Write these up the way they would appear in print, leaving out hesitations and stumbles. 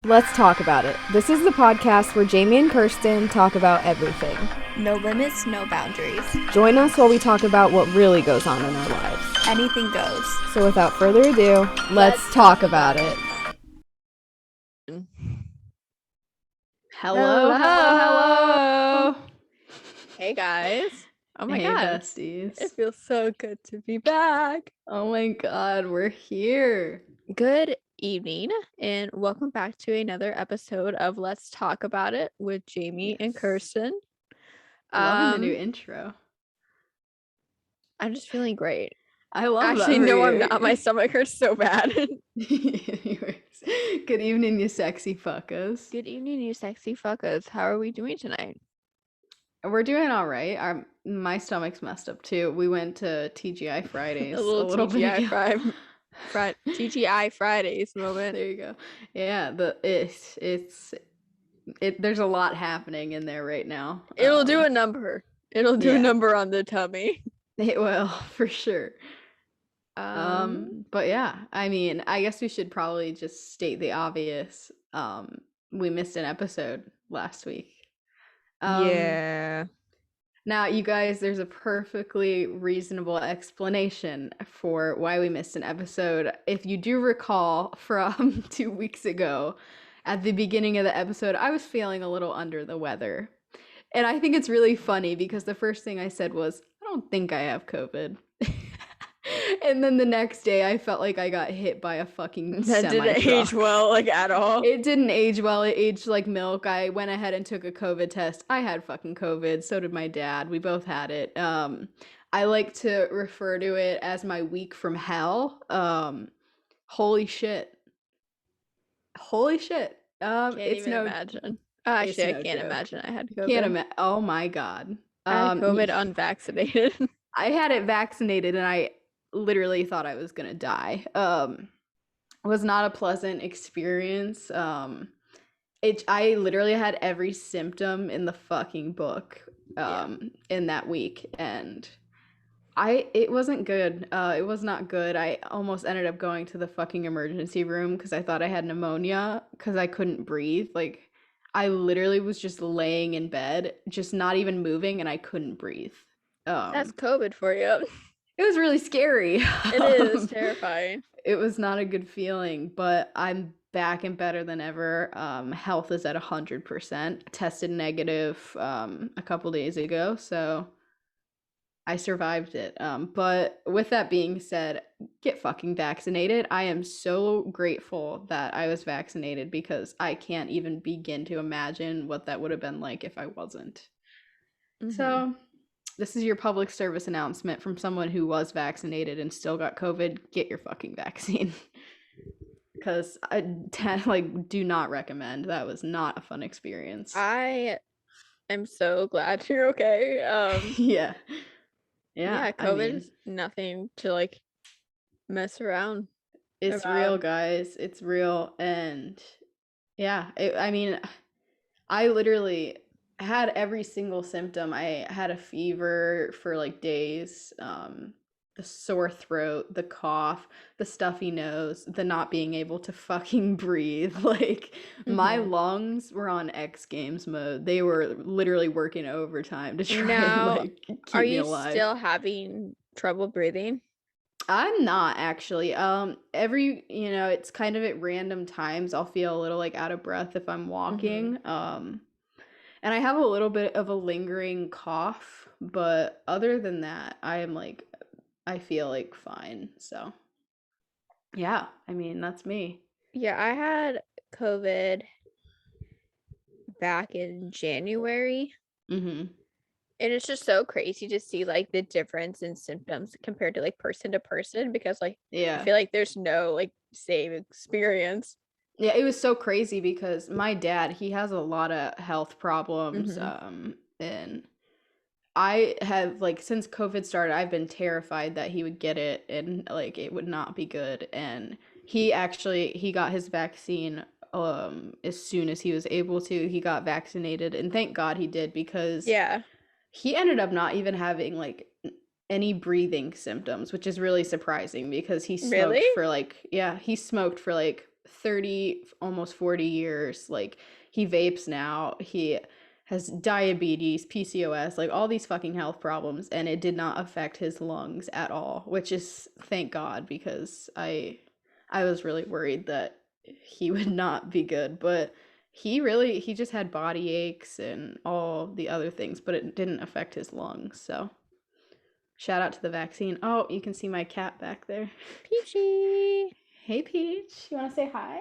Let's talk about it. This is the podcast where Jamie and Kirsten talk about everything. No limits, no boundaries. Join us while we talk about what really goes on in our lives. Anything goes. So without further ado, let's talk about it. Hello. Hey guys. Oh my god. Besties. It feels so good to be back. Oh my god, we're here. Good evening and welcome back to another episode of Let's Talk About It with Jamie and Kirsten. Loving the new intro. I'm just feeling great. I love that. Actually, no, I'm not. My stomach hurts so bad. Anyways, good evening, you sexy fuckers. Good evening, you sexy fuckers. How are we doing tonight? We're doing all right. My stomach's messed up too. We went to TGI Fridays. a little TGI Fridays moment. There you go. Yeah, there's a lot happening in there right now. It'll do a number. It'll do a number on the tummy. It will, for sure. But yeah, I mean, I guess we should probably just state the obvious. We missed an episode last week. Yeah. Now, you guys, there's a perfectly reasonable explanation for why we missed an episode. If you do recall from 2 weeks ago, at the beginning of the episode, I was feeling a little under the weather. And I think it's really funny because the first thing I said was, I don't think I have COVID. And then the next day, I felt like I got hit by a fucking That didn't age well, like, at all. It didn't age well. It aged like milk. I went ahead and took a COVID test. I had fucking COVID. So did my dad. We both had it. I like to refer to it as my week from hell. Holy shit. Holy shit. Can't even imagine. Actually, I can't imagine I had COVID. Oh my god. I had COVID unvaccinated. I had it vaccinated and I literally thought I was gonna die. It was not a pleasant experience. I literally had every symptom in the fucking book in that week, and it wasn't good. It was not good. I almost ended up going to the fucking emergency room because I thought I had pneumonia because I couldn't breathe. Like, I literally was just laying in bed, just not even moving, and I couldn't breathe. That's COVID for you. It was really scary. It is terrifying. It was not a good feeling, but I'm back and better than ever. Health is at 100%. Tested negative a couple days ago, so I survived it. But with that being said, get fucking vaccinated. I am so grateful that I was vaccinated because I can't even begin to imagine what that would have been like if I wasn't. Mm-hmm. So this is your public service announcement from someone who was vaccinated and still got COVID. Get your fucking vaccine. Because I do not recommend. That was not a fun experience. I am so glad you're okay. Yeah, COVID is nothing to mess around. It's real, guys. It's real. And yeah, I literally had every single symptom. I had a fever for days, the sore throat, the cough, the stuffy nose, the not being able to fucking breathe. My lungs were on X Games mode. They were literally working overtime to try and keep me alive. Are you still having trouble breathing? I'm not, actually. It's kind of at random times I'll feel a little out of breath if I'm walking. And I have a little bit of a lingering cough, but other than that, I feel fine. So, yeah, that's me. Yeah, I had COVID back in January. Mm-hmm. And it's just so crazy to see the difference in symptoms compared to person to person because I feel like there's no same experience. Yeah, it was so crazy because my dad, he has a lot of health problems. And I have since COVID started, I've been terrified that he would get it and it would not be good. And he got his vaccine as soon as he was able to. He got vaccinated, and thank God he did, because he ended up not even having any breathing symptoms, which is really surprising because he smoked for he smoked for 30, almost 40 years. Like, he vapes now. He has diabetes, PCOS, like all these fucking health problems, and it did not affect his lungs at all, which is thank God, because I was really worried that he would not be good, but he just had body aches and all the other things, but it didn't affect his lungs. So shout out to the vaccine. Oh, you can see my cat back there. Peachy. Hey, Peach. You want to say hi?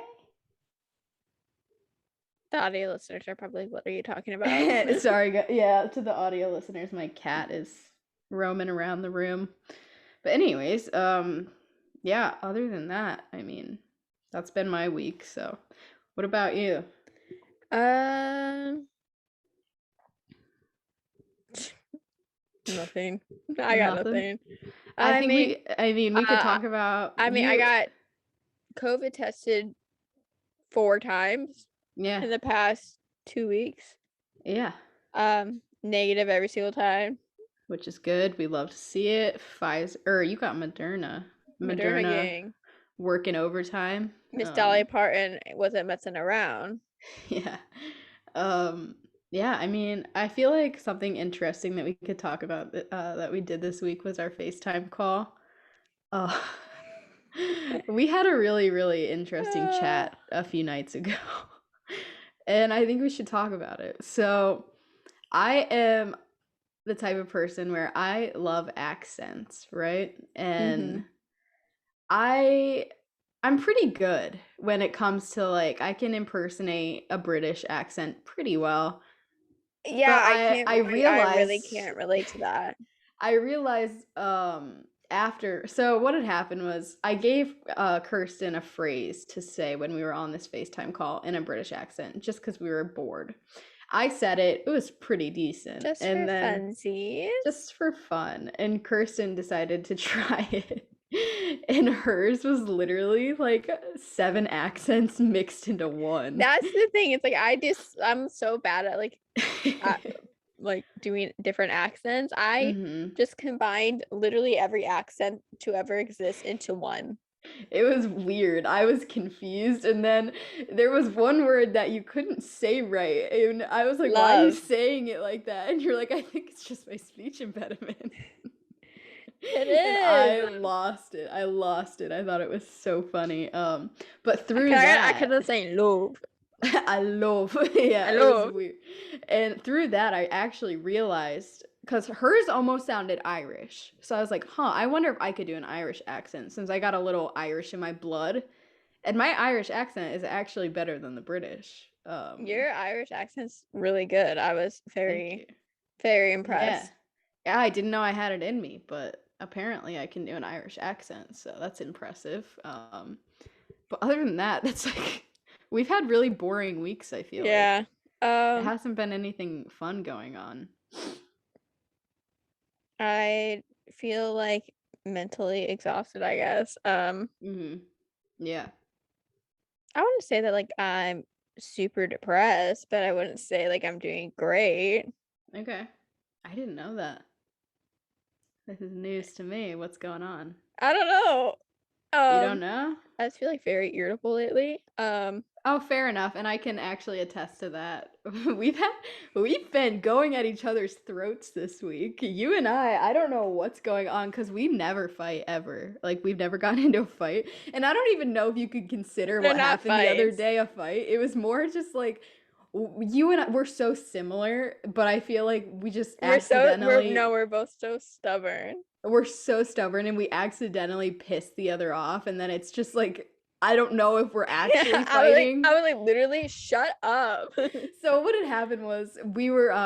The audio listeners are probably, what are you talking about? Sorry, yeah, to the audio listeners, my cat is roaming around the room. But anyways, yeah, other than that, I mean, that's been my week. So what about you? Nothing. I got nothing. I mean, we could talk about. I mean, I got COVID tested 4 times. Yeah. In the past 2 weeks. Yeah. Negative every single time. Which is good. We love to see it. Pfizer, you got Moderna. Moderna gang. Working overtime. Miss Dolly Parton wasn't messing around. Yeah. Yeah, I mean, I feel like something interesting that we could talk about that we did this week was our FaceTime call. We had a really, really interesting chat a few nights ago. And I think we should talk about it. So, I am the type of person where I love accents, right? And I'm pretty good when it comes to, like, I can impersonate a British accent pretty well. Yeah, I really can't relate to that. I realized so what had happened was I gave Kirsten a phrase to say when we were on this FaceTime call in a British accent, just because we were bored. I said it was pretty decent. Just for funsies. Just for fun. And Kirsten decided to try it. And hers was literally like 7 accents mixed into one. That's the thing. It's like I'm so bad at like doing different accents. I just combined literally every accent to ever exist into one. It was weird. I was confused, and then there was one word that you couldn't say right, and I was like, why are you saying it like that? And you're like, I think it's just my speech impediment. It is. And I lost it. I thought it was so funny. But through that, I couldn't say love. I love. Yeah, it was weird. And through that, I actually realized, because hers almost sounded Irish. So I was like, I wonder if I could do an Irish accent, since I got a little Irish in my blood. And my Irish accent is actually better than the British. Your Irish accent's really good. I was very, very impressed. Yeah, I didn't know I had it in me, but apparently I can do an Irish accent, so that's impressive. But other than that, that's like... We've had really boring weeks, I feel like. Yeah. There hasn't been anything fun going on. I feel like mentally exhausted, I guess. Yeah. I wouldn't say that like I'm super depressed, but I wouldn't say like I'm doing great. Okay. I didn't know that. This is news to me. What's going on? I don't know. You don't know? I just feel like very irritable lately. Oh, fair enough, and I can actually attest to that. We've been going at each other's throats this week. You and I don't know what's going on, because we never fight ever. Like, we've never gotten into a fight, and I don't even know if you could consider what happened the other day a fight. It was more just like, you and I, we're so similar, but I feel like we just we're both so stubborn. We're so stubborn, and we accidentally piss the other off, and then it's just like, I don't know if we're actually fighting. I was like, literally, shut up. So what had happened was,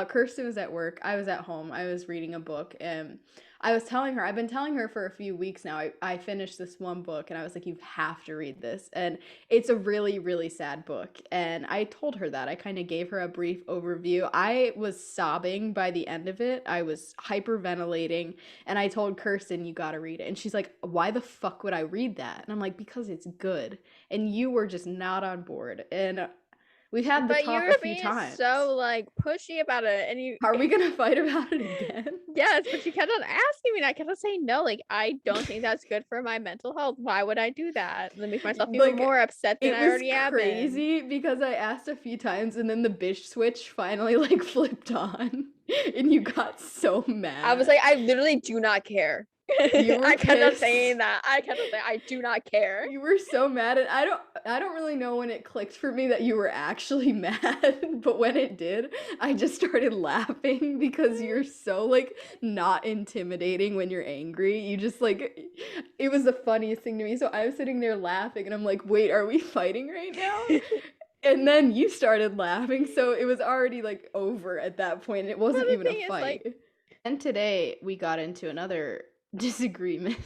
Kirsten was at work, I was at home, I was reading a book, and I was telling her, I've been telling her for a few weeks now, I finished this one book, and I was like, you have to read this, and it's a really, really sad book, and I told her that. I kind of gave her a brief overview. I was sobbing by the end of it. I was hyperventilating, and I told Kirsten, you gotta read it, and she's like, why the fuck would I read that? And I'm like, because it's good, and you were just not on board, and We've had the But you talk a were few being times. so like pushy about it, and you Are we gonna fight about it again? yes, but you kept on asking me, and I kept on saying no. Like, I don't think that's good for my mental health. Why would I do that? Then make myself even Like, more upset than it I was already have been. crazy because I asked a few times and then the bitch switch finally like flipped on and you got so mad. I was like, I literally do not care. You were I kept on pissed. saying that. I kept on saying, I do not care. You were so mad, and I don't really know when it clicked for me that you were actually mad, but when it did, I just started laughing because you're so like not intimidating when you're angry. You just like it was the funniest thing to me. So I was sitting there laughing and I'm like, "Wait, are we fighting right now?" And then you started laughing, so it was already like over at that point. It wasn't even a fight. And today we got into another disagreement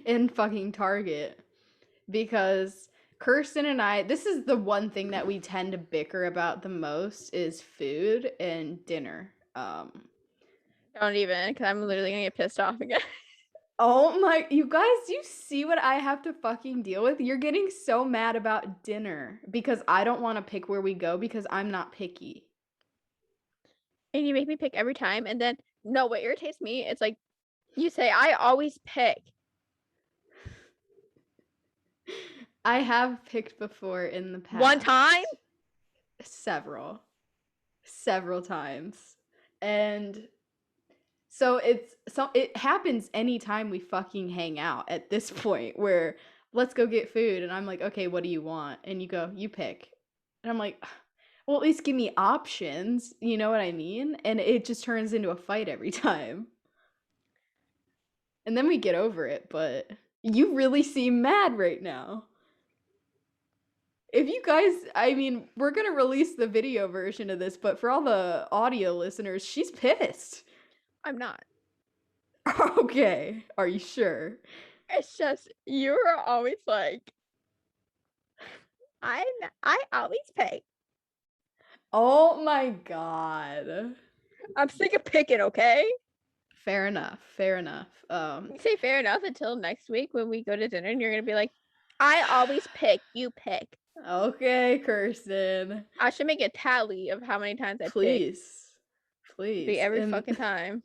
in fucking Target because Kirsten and I, this is the one thing that we tend to bicker about the most is food and dinner. Don't even, because I'm literally gonna get pissed off again. Oh my, you guys, do you see what I have to fucking deal with? You're getting so mad about dinner because I don't want to pick where we go because I'm not picky. And you make me pick every time, and then no, what irritates me, it's like you say I always pick. I have picked before in the past. One time? Several times. And so it happens anytime we fucking hang out at this point where let's go get food and I'm like, "Okay, what do you want?" And you go, "You pick." And I'm like, "Well, at least give me options." You know what I mean? And it just turns into a fight every time. And then we get over it, but you really seem mad right now. If you guys, I mean, we're going to release the video version of this, but for all the audio listeners, she's pissed. I'm not. Okay, are you sure? It's just you're always like, I always pick. Oh my god. I'm sick of picking, okay? Fair enough. You say fair enough until next week when we go to dinner and you're gonna be like, I always pick, you pick. Okay, Kirsten. I should make a tally of how many times I pick. Please. Be every fucking time.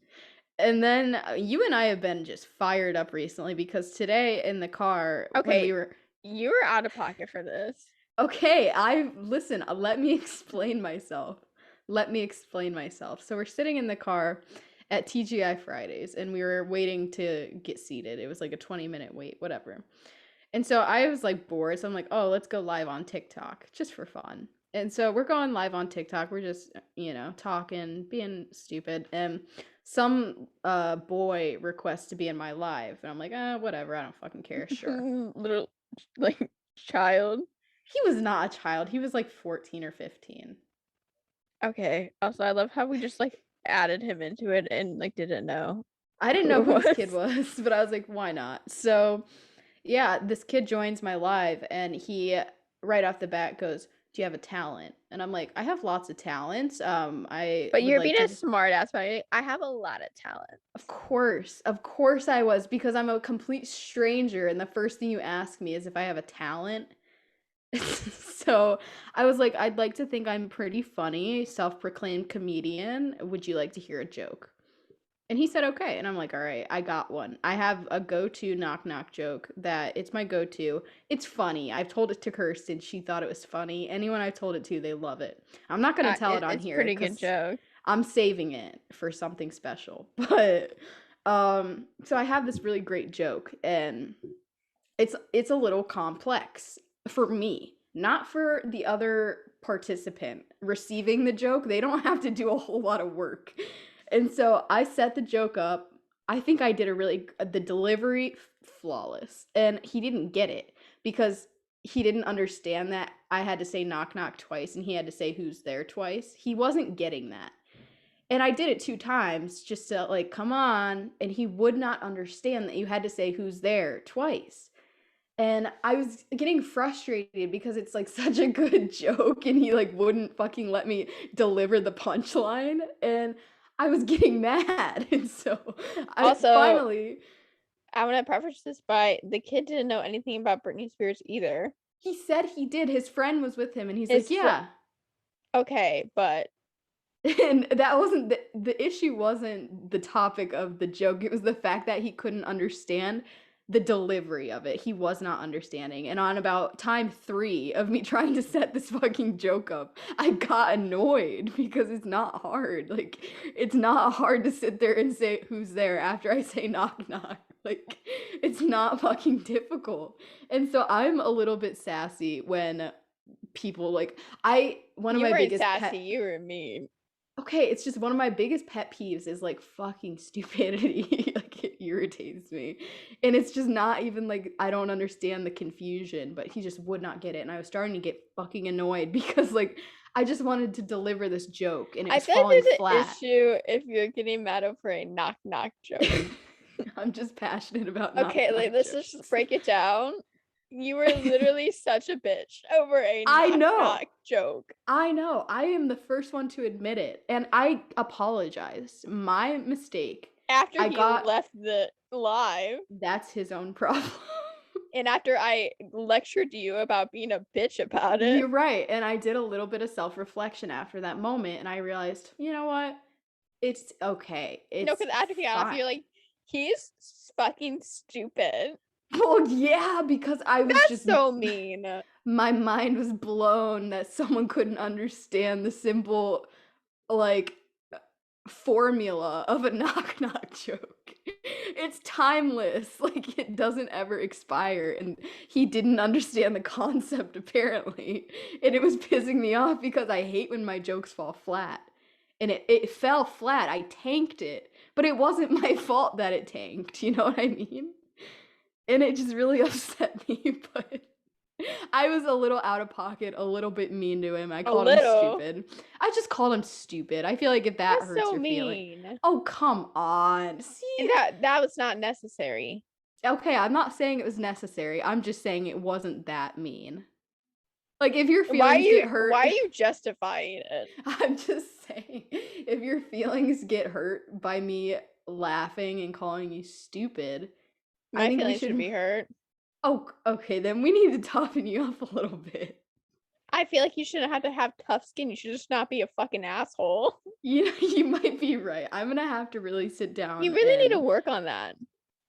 And then you and I have been just fired up recently because today in the car when we were you were out of pocket for this. Okay, listen, let me explain myself. So we're sitting in the car at TGI Fridays and we were waiting to get seated. It was like a 20-minute wait, whatever. And so I was like bored, so I'm like, "Oh, let's go live on TikTok just for fun." And so we're going live on TikTok. We're just, talking, being stupid. And some boy requests to be in my live, and I'm like, whatever, I don't fucking care, sure. Little like child. He was not a child. He was like 14 or 15. Okay. Also, I love how we just like added him into it and like didn't know. I didn't know who this kid was, but I was like, why not? So, yeah, this kid joins my live and he right off the bat goes, "Do you have a talent?" And I'm like, "I have lots of talents. But you're being a smart ass, right? I have a lot of talent. Of course I was, because I'm a complete stranger and the first thing you ask me is if I have a talent. So I was like, "I'd like to think I'm pretty funny, self-proclaimed comedian. Would you like to hear a joke?" And he said, "Okay." And I'm like, "All right, I got one. I have a go-to knock-knock joke that it's my go-to. It's funny. I've told it to Kirsten. She thought it was funny. Anyone I've told it to, they love it. I'm not going to tell it on here. It's a pretty good joke. I'm saving it for something special." But so I have this really great joke and it's a little complex for me, not for the other participant receiving the joke. They don't have to do a whole lot of work. And so I set the joke up. I think I did the delivery flawless. And he didn't get it because he didn't understand that I had to say knock knock twice and he had to say who's there twice. He wasn't getting that. And I did it 2 times just to like, come on. And he would not understand that you had to say who's there twice. And I was getting frustrated because it's like such a good joke and he like wouldn't fucking let me deliver the punchline. And I was getting mad. And so finally. I want to preface this by the kid didn't know anything about Britney Spears either. He said he did. His friend was with him, and he's His like, yeah. Okay, but And that wasn't the issue wasn't the topic of the joke. It was the fact that he couldn't understand the delivery of it. He was not understanding. And on about time 3 of me trying to set this fucking joke up, I got annoyed because it's not hard. Like, it's not hard to sit there and say who's there after I say knock knock. Like, it's not fucking difficult. And so I'm a little bit sassy when people like one of you my weren't biggest sassy, you were mean. Okay, it's just one of my biggest pet peeves is like fucking stupidity. Like it irritates me. And it's just not even like I don't understand the confusion, but he just would not get it. And I was starting to get fucking annoyed because like I just wanted to deliver this joke and it I was feel like falling there's flat. an issue if you're getting mad over a knock knock joke. I'm just passionate about knock Okay, like let's jokes. just break it down. You were literally such a bitch over a I knock know. knock joke. I know. I am the first one to admit it. And I apologize. My mistake. After he left the live. That's his own problem. And after I lectured you about being a bitch about it. You're right. And I did a little bit of self-reflection after that moment. And I realized, you know what? It's okay. No, because after he got off, you're like, he's fucking stupid. Well, yeah, because I was just so mean. My mind was blown that someone couldn't understand the simple, like, formula of a knock knock joke. It's timeless. Like, it doesn't ever expire. And he didn't understand the concept, apparently. And it was pissing me off because I hate when my jokes fall flat. And it fell flat. I tanked it. But it wasn't my fault that it tanked. You know what I mean? And it just really upset me, but I was a little out of pocket, a little bit mean to him. I called him stupid. I just called him stupid. I feel like if that hurts your feeling. Oh, come on. See? That was not necessary. Okay, I'm not saying it was necessary. I'm just saying it wasn't that mean. Like, if your feelings get hurt... Why are you justifying it? I'm just saying, if your feelings get hurt by me laughing and calling you stupid... My feelings should be hurt. Oh, okay, then we need to toughen you up a little bit. I feel like you shouldn't have to have tough skin. You should just not be a fucking asshole. You might be right. I'm gonna have to really sit down. You really need to work on that.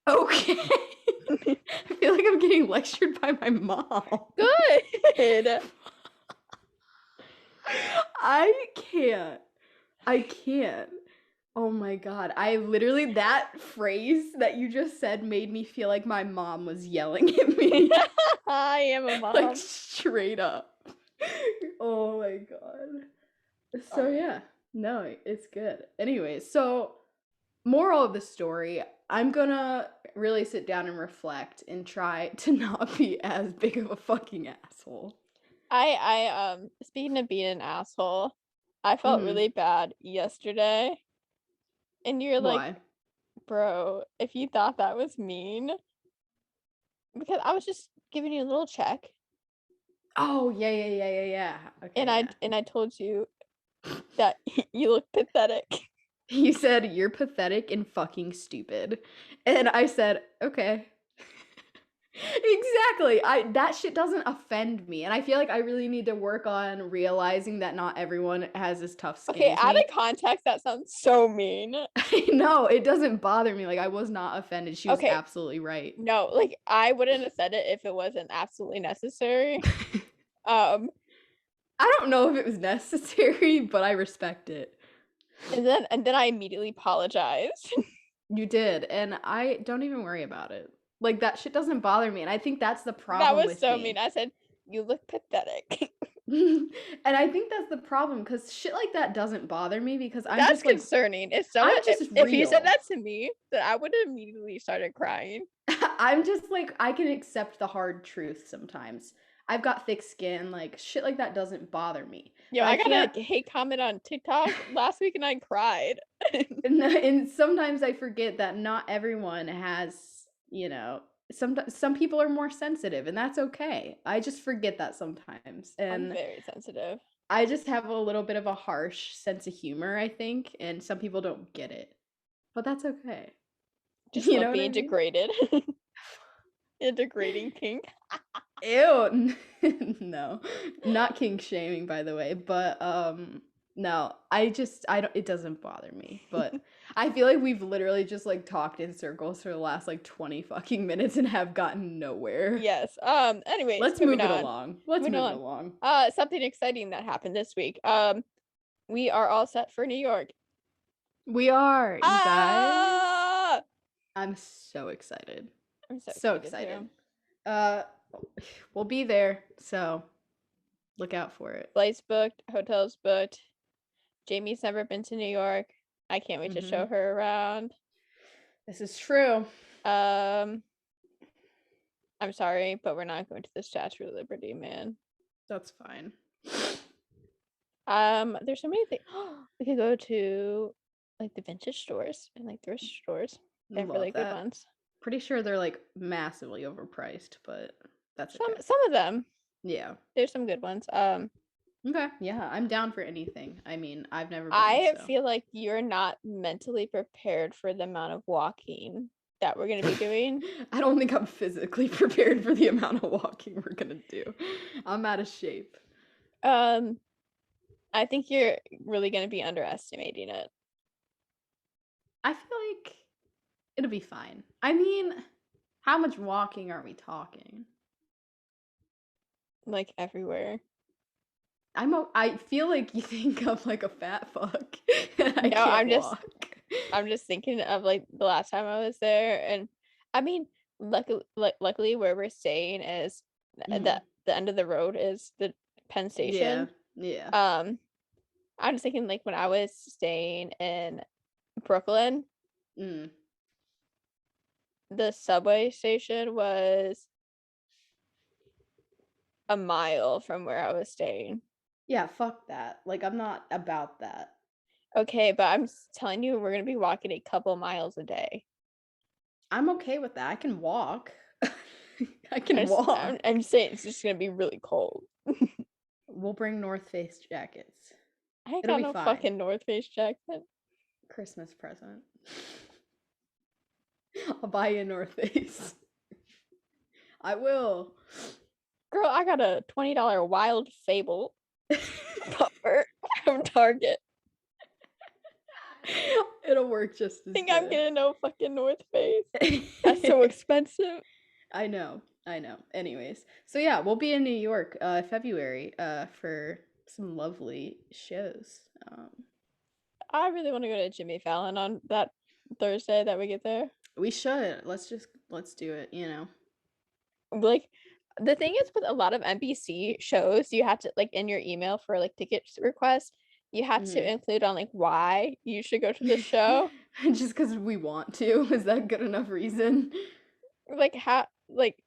Okay. I feel like I'm getting lectured by my mom. Good. I can't. Oh my god. I literally, that phrase that you just said made me feel like my mom was yelling at me. I am a mom. Like, straight up. Oh my god. So yeah. No, it's good. Anyway, so moral of the story, I'm gonna really sit down and reflect and try to not be as big of a fucking asshole. I speaking of being an asshole, I felt really bad yesterday. And you're like, bro, if you thought that was mean, because I was just giving you a little check. Oh, yeah. Okay, and I told you that you look pathetic. You said you're pathetic and fucking stupid. And I said, okay. Exactly. That shit doesn't offend me. And I feel like I really need to work on realizing that not everyone has this tough skin. Okay, out of context, that sounds so mean. I know, it doesn't bother me. Like, I was not offended. She was absolutely right. No, like, I wouldn't have said it if it wasn't absolutely necessary. I don't know if it was necessary, but I respect it. And then I immediately apologized. You did, and I don't even worry about it. Like, that shit doesn't bother me, and I think that's the problem with me. That was so mean. I said, you look pathetic. And I think that's the problem, because shit like that doesn't bother me, because I'm just That's like... concerning. If you said that to me, then I would have immediately started crying. I'm just like, I can accept the hard truth sometimes. I've got thick skin, like, shit like that doesn't bother me. Yo, I got a hate comment on TikTok last week and I cried. And sometimes I forget that not everyone has, you know, some people are more sensitive, and that's okay. I just forget that sometimes. And I'm very sensitive. I just have a little bit of a harsh sense of humor, I think, and some people don't get it. But that's okay. Just love being degraded. A degrading kink. Ew. No, not kink shaming, by the way, but no, I don't, it doesn't bother me, but I feel like we've literally just like talked in circles for the last like 20 fucking minutes and have gotten nowhere. Yes. Anyways, Let's move it along. Let's move it along. Something exciting that happened this week. We are all set for New York. We are, you guys. I'm so excited. I'm so excited. We'll be there, so look out for it. Flights booked, hotels booked. Jamie's never been to New York. I can't wait to show her around. This is true. I'm sorry, but we're not going to the Statue of Liberty, man. That's fine. There's so many things. We could go to like the vintage stores and like thrift stores. They have really good ones. Pretty sure they're like massively overpriced, but that's okay. Some of them. Yeah. There's some good ones. Okay. Yeah, I'm down for anything. I mean, I've never been. I feel like you're not mentally prepared for the amount of walking that we're gonna be doing. I don't think I'm physically prepared for the amount of walking we're gonna do. I'm out of shape. I think you're really gonna be underestimating it. I feel like it'll be fine. I mean, how much walking are we talking? Like everywhere. I feel like you think I'm like a fat fuck. I'm just thinking of like the last time I was there, and I mean, luckily where we're staying is the end of the road is the Penn Station. Yeah. I'm just thinking like when I was staying in Brooklyn, the subway station was a mile from where I was staying. Yeah, fuck that. Like, I'm not about that. Okay, but I'm telling you, we're gonna be walking a couple miles a day. I'm okay with that. I can walk. I can walk. I'm saying it's just gonna be really cold. We'll bring North Face jackets. I ain't got no fucking North Face jacket. Christmas present. I'll buy you a North Face. I will. Girl, I got a $20 Wild Fable puffer from Target. It'll work just as think good. I'm getting no fucking North Face. That's so expensive. I know. Anyways, so yeah, we'll be in New York February for some lovely shows. I really want to go to Jimmy Fallon on that Thursday that we get there. We should. Let's do it, you know. Like, the thing is with a lot of NBC shows, you have to, like, in your email for like ticket requests, you have to include on like why you should go to the show. Just because we want to. Is that good enough reason? Like, how, like,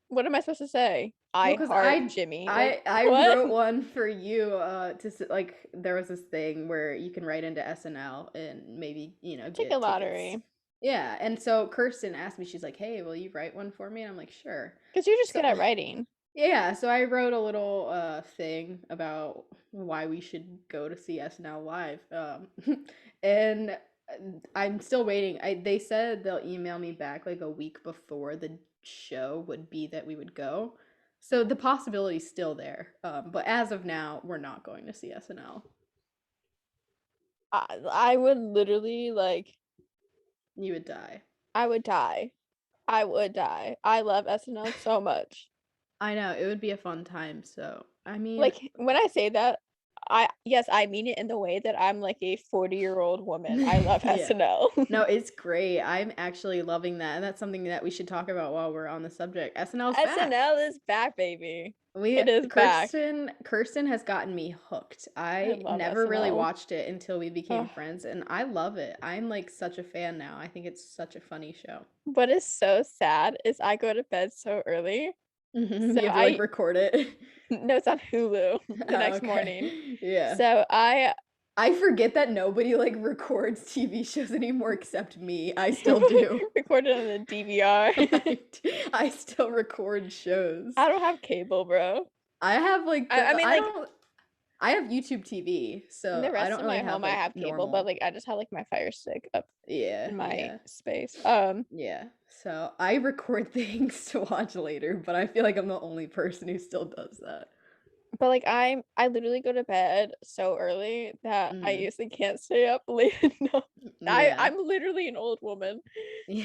what am I supposed to say? I heart Jimmy. I wrote one for you to like, there was this thing where you can write into SNL and maybe, you know, take a lottery. Tickets. Yeah, and so Kirsten asked me, she's like, hey, will you write one for me? And I'm like, sure. Because you're just good at writing. Yeah, so I wrote a little thing about why we should go to see SNL live. And I'm still waiting. They said they'll email me back like a week before the show would be that we would go. So the possibility's still there. But as of now, we're not going to see SNL. I would literally like... You would die. I would die. I love SNL so much. I know, it would be a fun time. So, I mean, like, when I say that, I mean it in the way that I'm like a 40-year-old woman. I love SNL. No, it's great. I'm actually loving that, and that's something that we should talk about while we're on the subject. SNL is back, baby. Kirsten has gotten me hooked. I never really watched it until we became friends, and I love it. I'm like such a fan now. I think it's such a funny show. What is so sad is I go to bed so early. So you have to like record it. No, it's on Hulu the next morning. Yeah. So I forget that nobody like records TV shows anymore except me. I still do. Record it on the DVR. I still record shows. I don't have cable, bro. I have like I I have YouTube TV, In so the I rest don't of really my have home, I like have cable, but normal. like I just have like my Fire Stick up Yeah, in my yeah, space. yeah. So I record things to watch later, but I feel like I'm the only person who still does that. But like I literally go to bed so early that I Mm, usually can't stay up late enough. yeah, I'm literally an old woman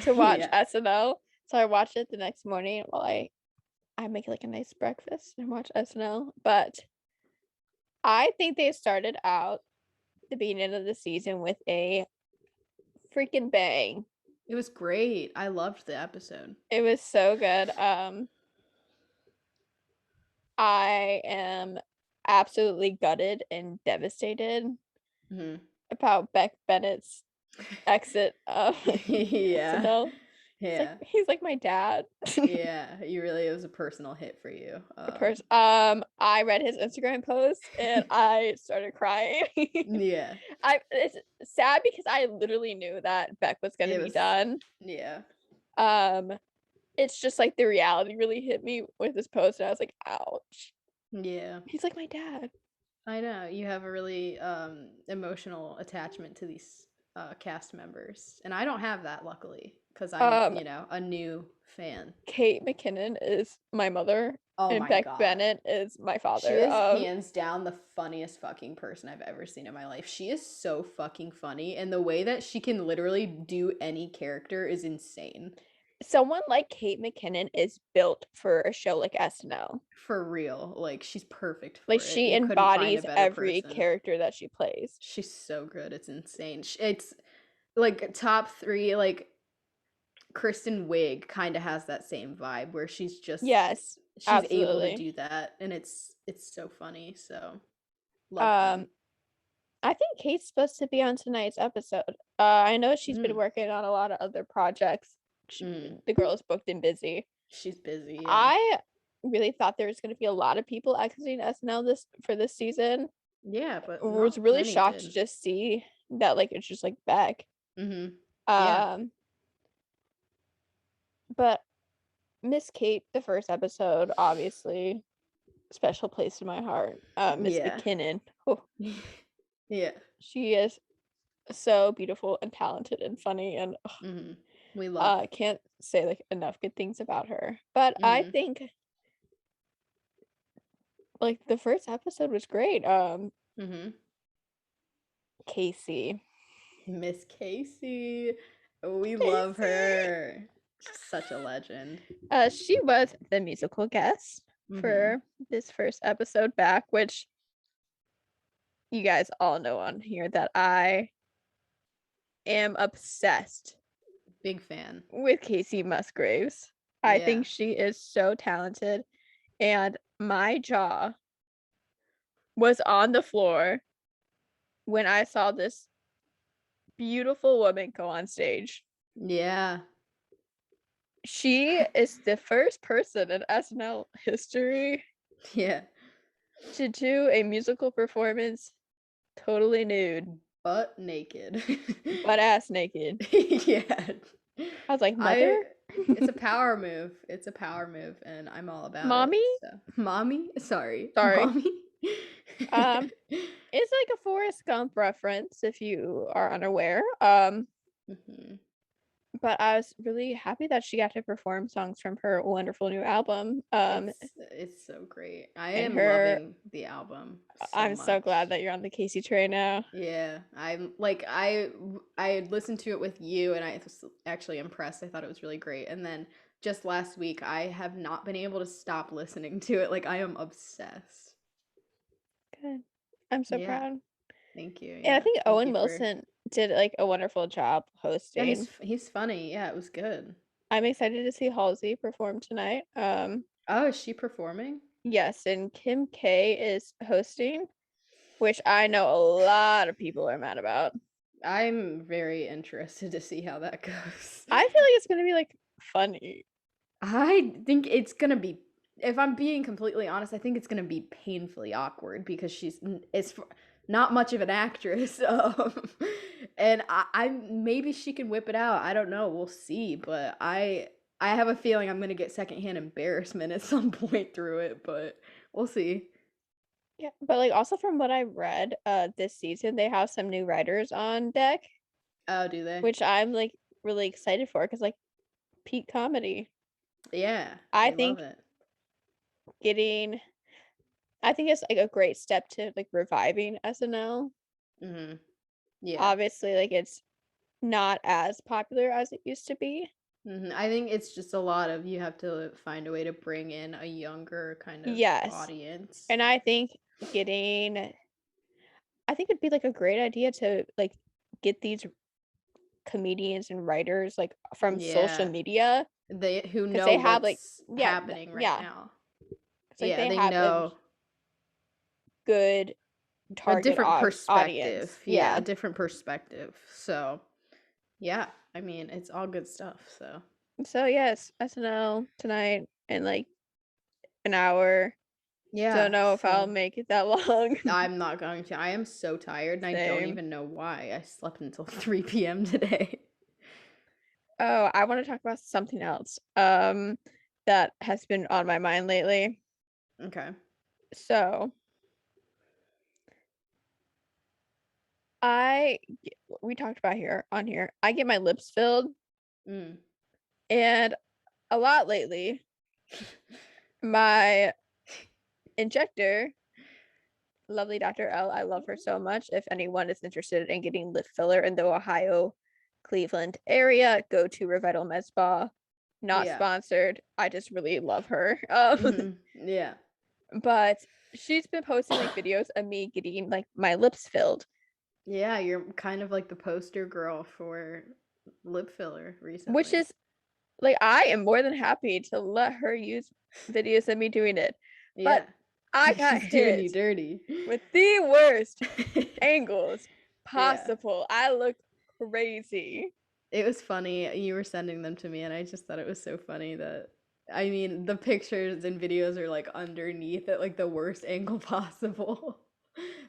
to watch yeah. SNL. So I watch it the next morning while I make like a nice breakfast and watch SNL. But I think they started out the beginning of the season with a freaking bang. It was great. I loved the episode. It was so good. I am absolutely gutted and devastated Hmm. about Beck Bennett's exit of Yeah, SNL. yeah, He's like my dad. yeah. You really, it was a personal hit for you. I read his Instagram post and I started crying. Yeah, It's sad because I literally knew that Beck was gonna it be was. done. Yeah, Um, it's just like the reality really hit me with this post, and I was like, ouch. yeah. He's like my dad. I know you have a really emotional attachment to these cast members, and I don't have that luckily because I'm, Um, a new fan. Kate McKinnon is my mother, Oh and my Beck god. Bennett is my She father. is hands down the funniest fucking person I've ever seen in my life. She is so fucking funny, and the way that she can literally do any character is insane. Someone like Kate McKinnon is built for a show like SNL. For real. Like, she's perfect Like for it. she You couldn't find a embodies better every person. character that she plays. She's so good. It's insane. It's like top three, like Kristen Wiig kind of has that same vibe where Yes, she's able to absolutely. do that, and it's so funny. So love them. Um, I think Kate's supposed to be on tonight's episode. I know she's been Mm, working on a lot of other projects. mm. The girl is booked and busy. She's busy, yeah. I really thought there was going to be a lot of people exiting SNL this season. Yeah, but Was not really many shocked to did. just see that like it's just like Beck. Mm-hmm. Yeah. Um, but Miss Kate, the first episode, obviously special place in my heart. Miss Yeah. McKinnon. Oh, Yeah. she is so beautiful and talented and funny and Mm-hmm. We love. can't say like enough good things about her. But I Mm-hmm. think like the first episode was great. Mm-hmm. Casey. Miss Casey. We love Casey. her. She's such a legend. She was the musical guest Mm-hmm. for this first episode back, which you guys all know on here that I am obsessed Big fan. with Casey Musgraves. I Yeah. think she is so talented, and my jaw was on the floor when I saw this beautiful woman go on stage. Yeah. She is the first person in SNL history Yeah. to do a musical performance totally nude, Butt naked. butt ass naked. Yeah. I was like, mother? I it's a power move. It's a power move and I'm all about it. Mommy? So, mommy? Sorry. Sorry. Mommy? Um, it's like a Forrest Gump reference if you are unaware. Mhm. But I was really happy that she got to perform songs from her wonderful new album. It's so great. I And am her loving the album so I'm so glad much. that you're on the Casey train now. Yeah, I'm like I listened to it with you and I was actually impressed. I thought it was really great. And then just last week I have not been able to stop listening to it. Like I am obsessed. Good. I'm so Yeah, proud. thank you. And I Yeah. think Thank Owen you for. Wilson did like a wonderful job Yeah, hosting. he's funny. Yeah, it was good. I'm excited to see Halsey perform tonight. Oh, is she performing? Yes, and Kim K is hosting, which I know a lot of people are mad about. I'm very interested to see how that goes. I feel like it's gonna be like funny. I think it's gonna be, if I'm being completely honest, I think it's gonna be painfully awkward because it's not much of an actress, and I maybe she can whip it out. I don't know. We'll see, but I have a feeling I'm gonna get secondhand embarrassment at some point through it, but we'll see. Yeah, but like also from what I read, this season they have some new writers on deck, Oh, do they? which I'm like really excited for because like peak comedy. Yeah, I they love think it. I think it's like a great step to like reviving SNL. Yeah. Obviously, like it's not as popular as it used to be. I think it's just a lot of you have to find a way to bring in a younger kind of Yes. audience. And I think it'd be like a great idea to like get these comedians and writers like from social Yeah. media Who because know they have like what's happening right yeah, now. it's like Yeah, they they have a know good a target different audience. perspective. Yeah, a Yeah. different perspective. So, yeah, I mean, it's all good stuff. So, So yes, SNL tonight in like an hour. yeah. Don't know if I'll So, make it that long. I'm not going to. I am so tired and I don't Same. even know why. I slept until 3 p.m. today. Oh, I want to talk about something else. That has been on my mind lately. Okay. So I we talked about here on here. I get my lips filled, Mm. and a lot lately, my injector, lovely Dr. L, I love her so much. If anyone is interested in getting lip filler in the Ohio, Cleveland area, go to Revital Med Spa. Not Yeah. sponsored. I just really love her. Yeah. But she's been posting like videos of me getting like my lips filled. Yeah, you're kind of like the poster girl for lip filler Which recently. is like I am more than happy to let her use videos of me doing it. Yeah. But I got She's doing you hit dirty. with the worst angles Yeah. possible. I look crazy. It was funny. You were sending them to me, and I just thought it was so funny that I mean, the pictures and videos are like underneath at like the worst angle possible.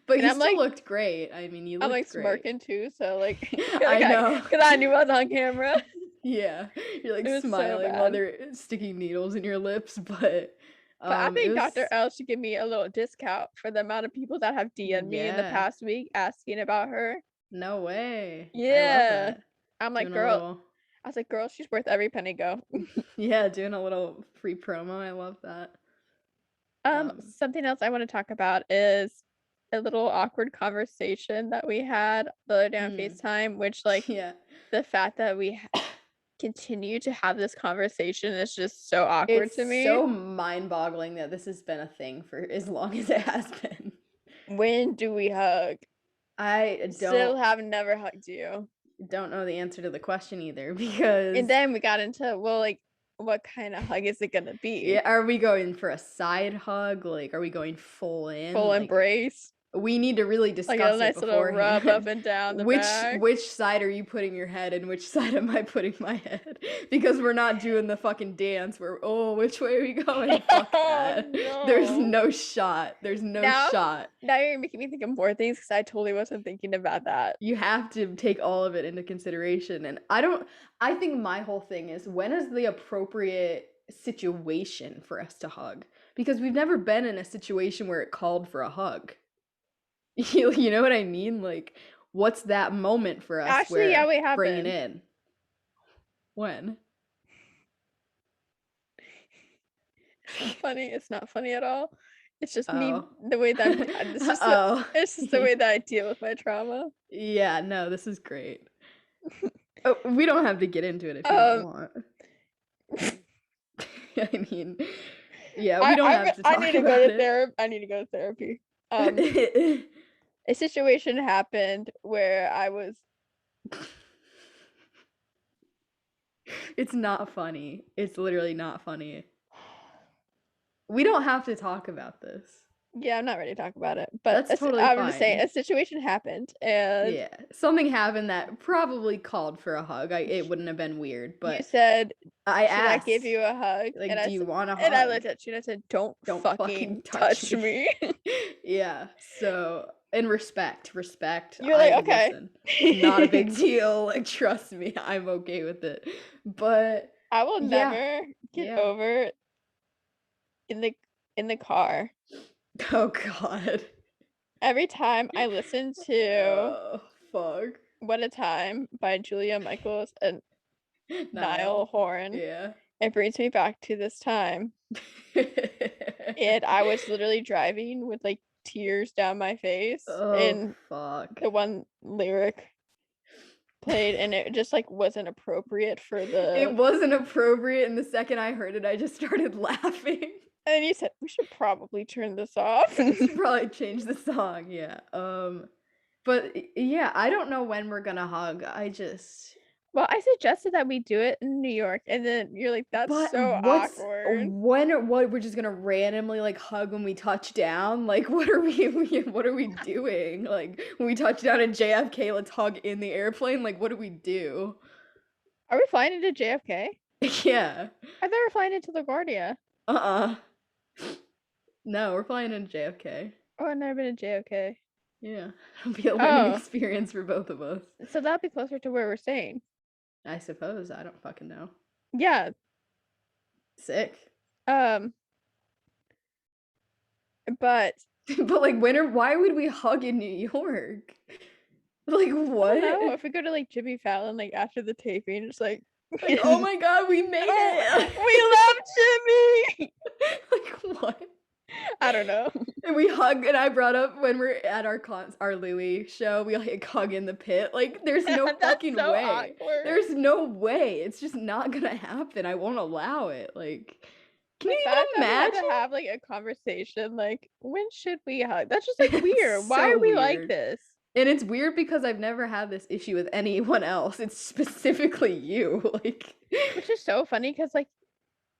But And you still looked great. I mean, you I'm like looked great. smirking too, so like I know. because I knew I was on camera. Yeah. You're like It was so smiling while bad. they're sticking needles in your lips, but But I it think Dr. was L should give me a little discount for the amount of people that have DM'd me in the yeah. past week asking about her. No way. I love Yeah. that. I'm like, Doing a girl, little I was like, girl, she's worth every penny go. yeah, doing a little free promo. I love that. Something else I want to talk about is a little awkward conversation that we had the other day on FaceTime, which like Yeah. the fact that we continue to have this conversation is just so awkward to It's me. so mind-boggling that this has been a thing for as long as it has been. When do we hug? I Still have never hugged you. don't know the answer to the question either because And then we got into, well, like, what kind of hug is it gonna be? yeah, are we going for a side hug? Like, are we going full in? Full Like, embrace? we need to really Like discuss a it nice little rub up beforehand. and down the back? Which side are you putting your head and which side am I putting my head? Because we're not doing the fucking dance where, oh, which way are we going? Fuck that. No. There's no shot. There's no shot. Now you're making me think of more things because I totally wasn't thinking about that. You have to take all of it into consideration. And I think my whole thing is when is the appropriate situation for us to hug? Because we've never been in a situation where it called for a hug. You know what I mean? Like, what's that moment for us Actually, where yeah, we have bring it been. in? When? It's not funny. It's not funny at all. It's just me, Oh. the way that it's just Oh. it's just the way that I deal with my trauma. Yeah, no, this is great. Oh, we don't have to get into it if you don't want. I mean, yeah, we don't have to talk I need to about go to it. therapy. I need to go to therapy. A situation happened where I was. It's not funny. It's literally not funny. We don't have to talk about this. Yeah, I'm not ready to talk about it, but That's totally I'm fine. just saying a situation happened, and yeah, something happened that probably called for a hug. It wouldn't have been weird, but you said, I "Should asked, I give you a hug?" like, And do you want a hug? And I looked at you and I said, "Don't fucking touch me." Yeah. So, in respect. You're like, okay. Listen, not a big deal. Like, trust me, I'm okay with it. But I will never get over in the car Oh God. Every time I listen to Oh fuck. What a Time by Julia Michaels and Niall Horan, Yeah. it brings me back to this time. And I was literally driving with like tears down my face, Oh and fuck. the one lyric played, and it just like wasn't appropriate for the. It wasn't appropriate, and the second I heard it, I just started laughing. And then you said we should probably turn this off. We should probably change the song, yeah. But yeah, I don't know when we're gonna hug. Well, I suggested that we do it in New York, and then you're like, "That's But so awkward." what we're just gonna randomly like hug when we touch down? Like, what are we doing? Like, when we touch down at JFK, let's hug in the airplane. Like, what do we do? Are we flying into JFK? Yeah. I thought we were flying into LaGuardia. No, we're flying into JFK. Oh, I've never been to JFK. Yeah, it'll be a learning experience for both of us. So that'll be closer to where we're staying. I suppose. I don't fucking know. Yeah. Sick. But but like, why would we hug in New York? Like, what? I don't know. If we go to like Jimmy Fallon, like after the taping, it's like oh my God, we made it. We love Jimmy. Like, what? I don't know. And we hug, and I brought up when we're at our Louis show, we like hug in the pit. Like, there's no fucking so way. Awkward. There's no way. It's just not gonna happen. I won't allow it. Like, can you even imagine? We have to have like a conversation. Like, when should we hug? That's just like weird. Why are we like this? And it's weird because I've never had this issue with anyone else. It's specifically you. Like, which is so funny because like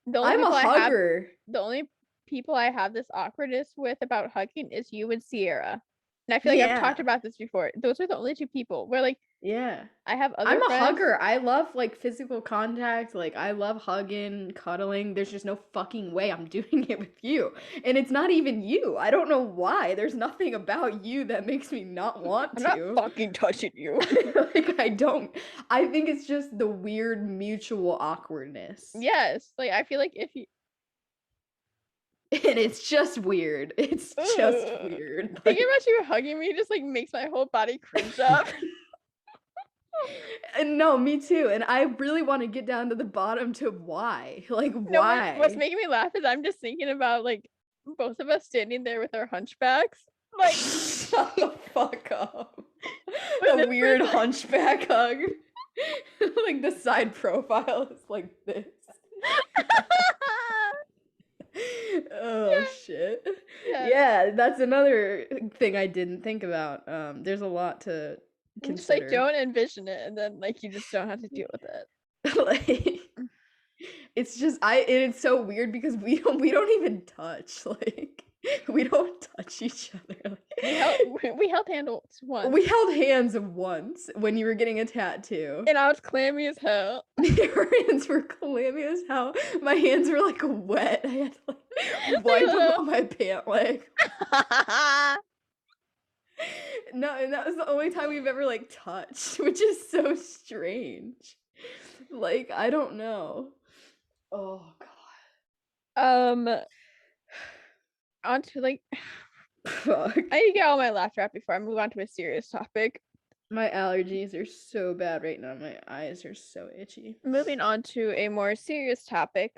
I'm a hugger. The only people I have this awkwardness with about hugging is you and Sierra. And I feel like I've talked about this before. Those are the only two people where like, yeah, I have other I'm friends. a hugger. I love like physical contact. Like, I love hugging, cuddling. There's just no fucking way I'm doing it with you. And it's not even you. I don't know why. There's nothing about you that makes me not want to. I'm not fucking touching you. Like, I think it's just the weird mutual awkwardness. Yes. Like, I feel like if you. And it's just weird. It's just weird. Like, thinking about you hugging me just like makes my whole body cringe up. And no, me too. And I really want to get down to the bottom to why. Like, why? What's making me laugh is I'm just thinking about like both of us standing there with our hunchbacks. Like, shut the fuck up. The weird hunchback hug. Like, the side profile is like this. Oh shit. Yeah, that's another thing I didn't think about. There's a lot to consider. Just like, don't envision it, and then like you just don't have to deal with it. Like, it's just it's so weird because we don't even touch. Like, we don't touch each other. We held hands once. We held hands once when you were getting a tattoo. And I was clammy as hell. Your hands were clammy as hell. My hands were like wet. I had to like wipe them on my pant leg. No, and that was the only time we've ever like touched, which is so strange. Like, I don't know. Oh God. On to like, fuck. I need to get all my laughter out before I move on to a serious topic. My allergies are so bad right now. My eyes are so itchy. Moving on to a more serious topic.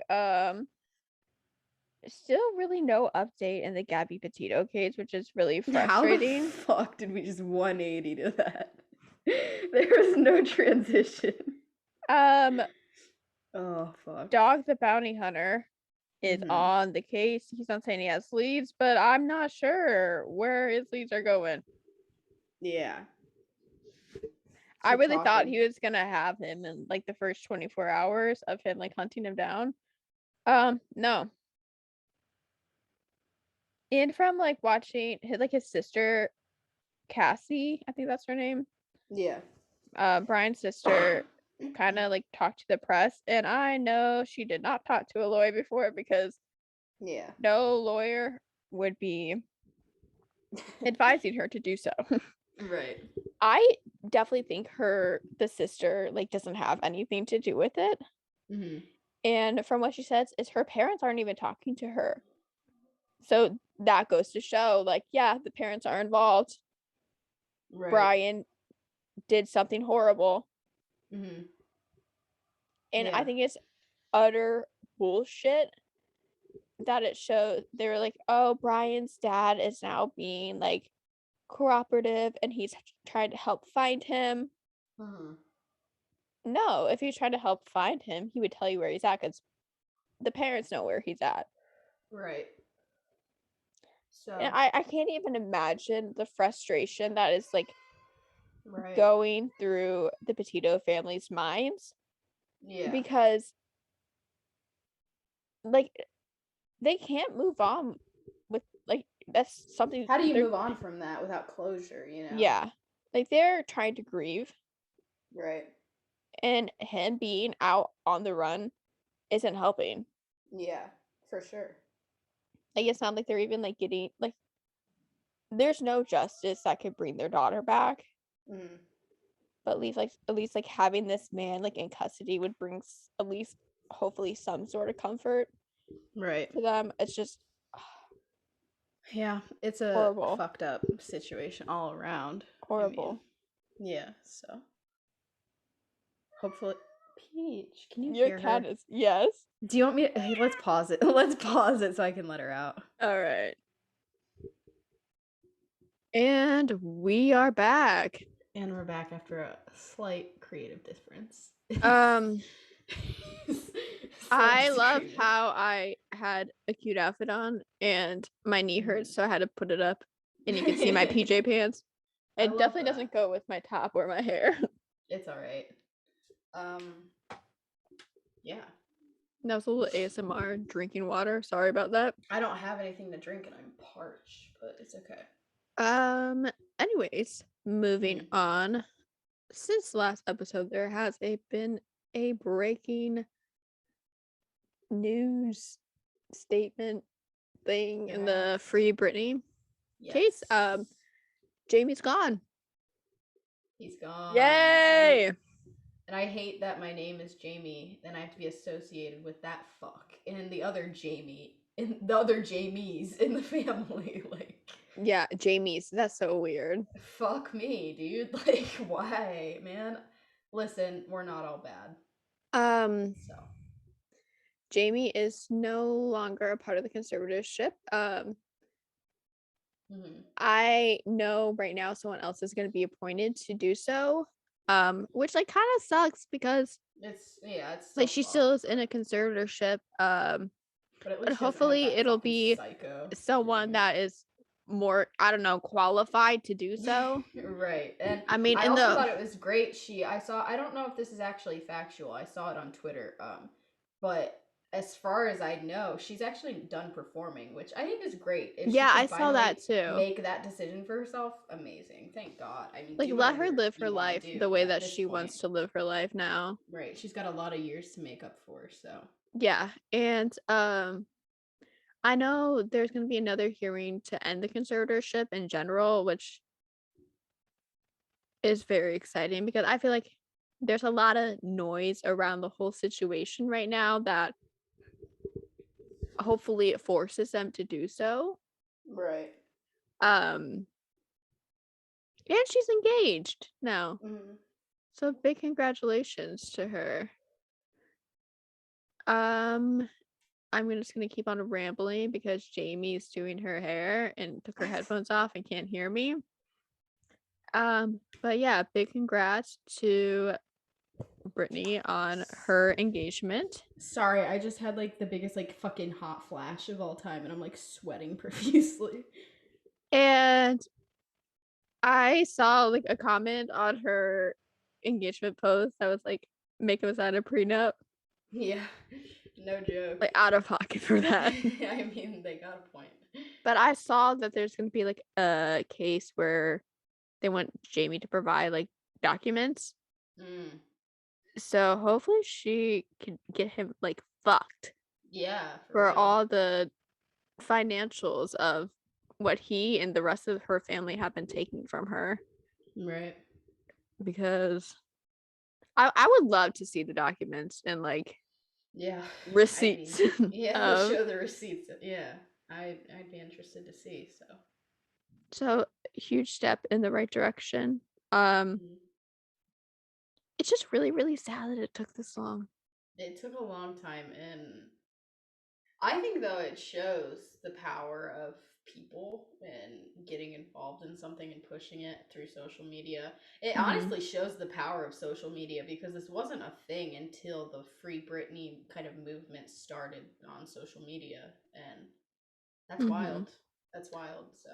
Still really no update in the Gabby Petito case, which is really frustrating. How the fuck did we just 180 to that? There was no transition. Oh fuck. Dog the Bounty Hunter is on the case. He's not saying he has leads, but I'm not sure where his leads are going. Yeah. I really thought he was gonna have him in like the first 24 hours of him like hunting him down. No. And from like watching his sister, Cassie, I think that's her name. Yeah. Brian's sister kind of like talked to the press, and I know she did not talk to a lawyer before because no lawyer would be advising her to do so. Right. I definitely think the sister like doesn't have anything to do with it. And from what she says is her parents aren't even talking to her. So that goes to show, like, yeah, the parents are involved. Right. Brian did something horrible. Mm-hmm. And I think it's utter bullshit that it shows. They were like, oh, Brian's dad is now being like cooperative and he's trying to help find him. No, if he's trying to help find him, he would tell you where he's at, because the parents know where he's at. Right. So, and I can't even imagine the frustration that is like right. going through the Pt2 family's minds. Yeah. Because like they can't move on with, like, that's something. How do you move on from that without closure, you know? Yeah. Like, they're trying to grieve. Right. And him being out on the run isn't helping. Yeah, for sure. Like, it's not like they're even like getting, like, there's no justice that could bring their daughter back. But at least like having this man like in custody would bring at least hopefully some sort of comfort. Right. To them. It's just yeah, it's a horrible. Fucked up situation all around. Horrible. I mean, yeah, so hopefully. Peach, can you Your hear cat her? is, yes. Do you want me to, hey, let's pause it. Let's pause it so I can let her out. All right. And we are back. And we're back after a slight creative difference. I love how I had a cute outfit on and my knee hurts, so I had to put it up and you can see my PJ pants. It definitely doesn't go with my top or my hair. It's all right. Yeah. That was a little ASMR drinking water. Sorry about that. I don't have anything to drink and I'm parched, but it's okay. Anyways, moving on. Since last episode, there has been a breaking news statement thing in the Free Britney case. Jamie's gone. He's gone. Yay! And I hate that my name is Jamie and I have to be associated with that fuck and the other Jamie and the other Jamies in the family. Like, yeah, Jamie's. That's so weird. Fuck me, dude. Like, why, man? Listen, we're not all bad. So Jamie is no longer a part of the conservatorship. I know right now someone else is going to be appointed to do so. Which like kind of sucks because it's like she still is in a conservatorship. But hopefully it'll be someone that is more, I don't know, qualified to do so. Right. And I mean, I also thought it was great. I don't know if this is actually factual. I saw it on Twitter. But as far as I know, she's actually done performing, which I think is great. If yeah, I saw that too. Make that decision for herself, amazing. Thank God. I mean, like let her live her life the way that she wants to live her life now. Right. She's got a lot of years to make up for, so. Yeah, and I know there's going to be another hearing to end the conservatorship in general, which is very exciting because I feel like there's a lot of noise around the whole situation right now that hopefully it forces them to do so. Right. And she's engaged now. So big congratulations to her. I'm just gonna keep on rambling because Jamie's doing her hair and took her headphones off and can't hear me. But yeah, big congrats to Britney on her engagement. Sorry, I just had like the biggest like fucking hot flash of all time and I'm like sweating profusely. And I saw like a comment on her engagement post that was like, make him sign a prenup. Yeah, no joke. Like out of pocket for that. I mean, they got a point. But I saw that there's gonna be like a case where they want Jamie to provide like documents. So hopefully she can get him like fucked. Yeah. For all the financials of what he and the rest of her family have been taking from her. Right. Because I would love to see the documents and like yeah receipts. I mean, yeah, show the receipts. Yeah. I'd be interested to see. So huge step in the right direction. Mhm. It's just really, really sad that it took this long. It took a long time, and I think though it shows the power of people and getting involved in something and pushing it through social media. It Mhm. honestly shows the power of social media because this wasn't a thing until the Free Britney kind of movement started on social media, and that's Mhm. wild. That's wild. So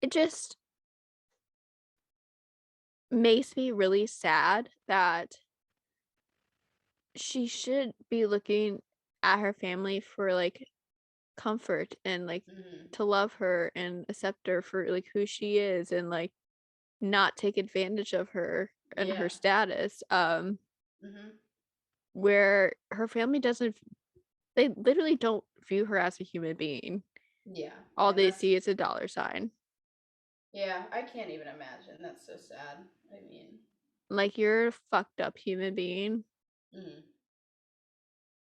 It just makes me really sad that she should be looking at her family for, like, comfort and, like, mhm. to love her and accept her for, like, who she is and, like, not take advantage of her and her Yeah. status, Mhm. where her family doesn't they literally don't view her as a human being. Yeah. All And they that's see is a dollar sign. yeah, I can't even imagine. That's so sad. I mean, Like, you're a fucked up human being. mhm.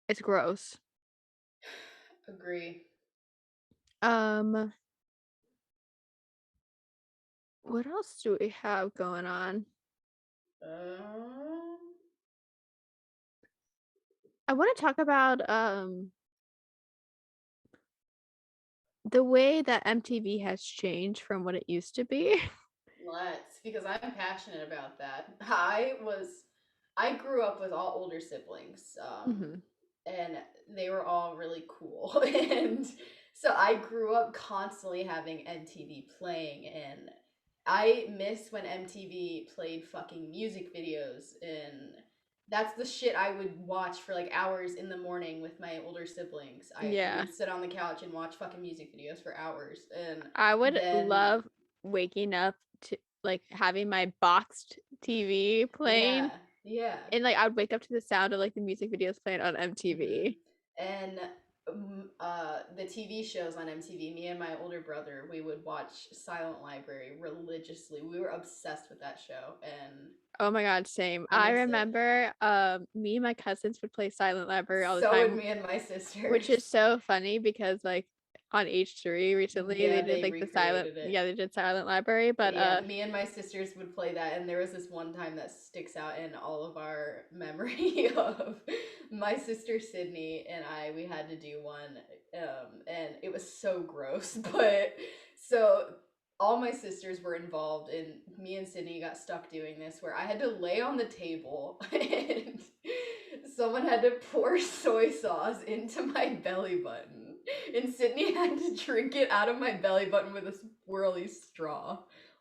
It's gross. Agree. Um, what else do we have going on? Um I wanna talk about, the way that MTV has changed from what it used to be. Let's, because I'm passionate about that. I grew up with all older siblings, Mhm. and they were all really cool. And so I grew up constantly having MTV playing, and I miss when MTV played fucking music videos, and that's the shit I would watch for like hours in the morning with my older siblings. We Yeah. would sit on the couch and watch fucking music videos for hours, and I would then love waking up to like, having my boxed TV playing, yeah, yeah. and, like, I would wake up to the sound of, like, the music videos playing on Mhm. MTV. And the TV shows on MTV, me and my older brother, we would watch Silent Library religiously. We were obsessed with that show, and Oh my god, same. I I miss it. remember, me and my cousins would play Silent Library all the So would time, me and my which sisters. is so funny because, like, on H3 recently, they Yeah, did, they like, recreated it. they did Silent Library, but, Yeah, me and my sisters would play that, and there was this one time that sticks out in all of our memory of my sister Sydney and I. We had to do one, and it was so gross. But so all my sisters were involved, and me and Sydney got stuck doing this, where I had to lay on the table and someone had to pour soy sauce into my belly button, and Sydney had to drink it out of my belly button with a swirly straw.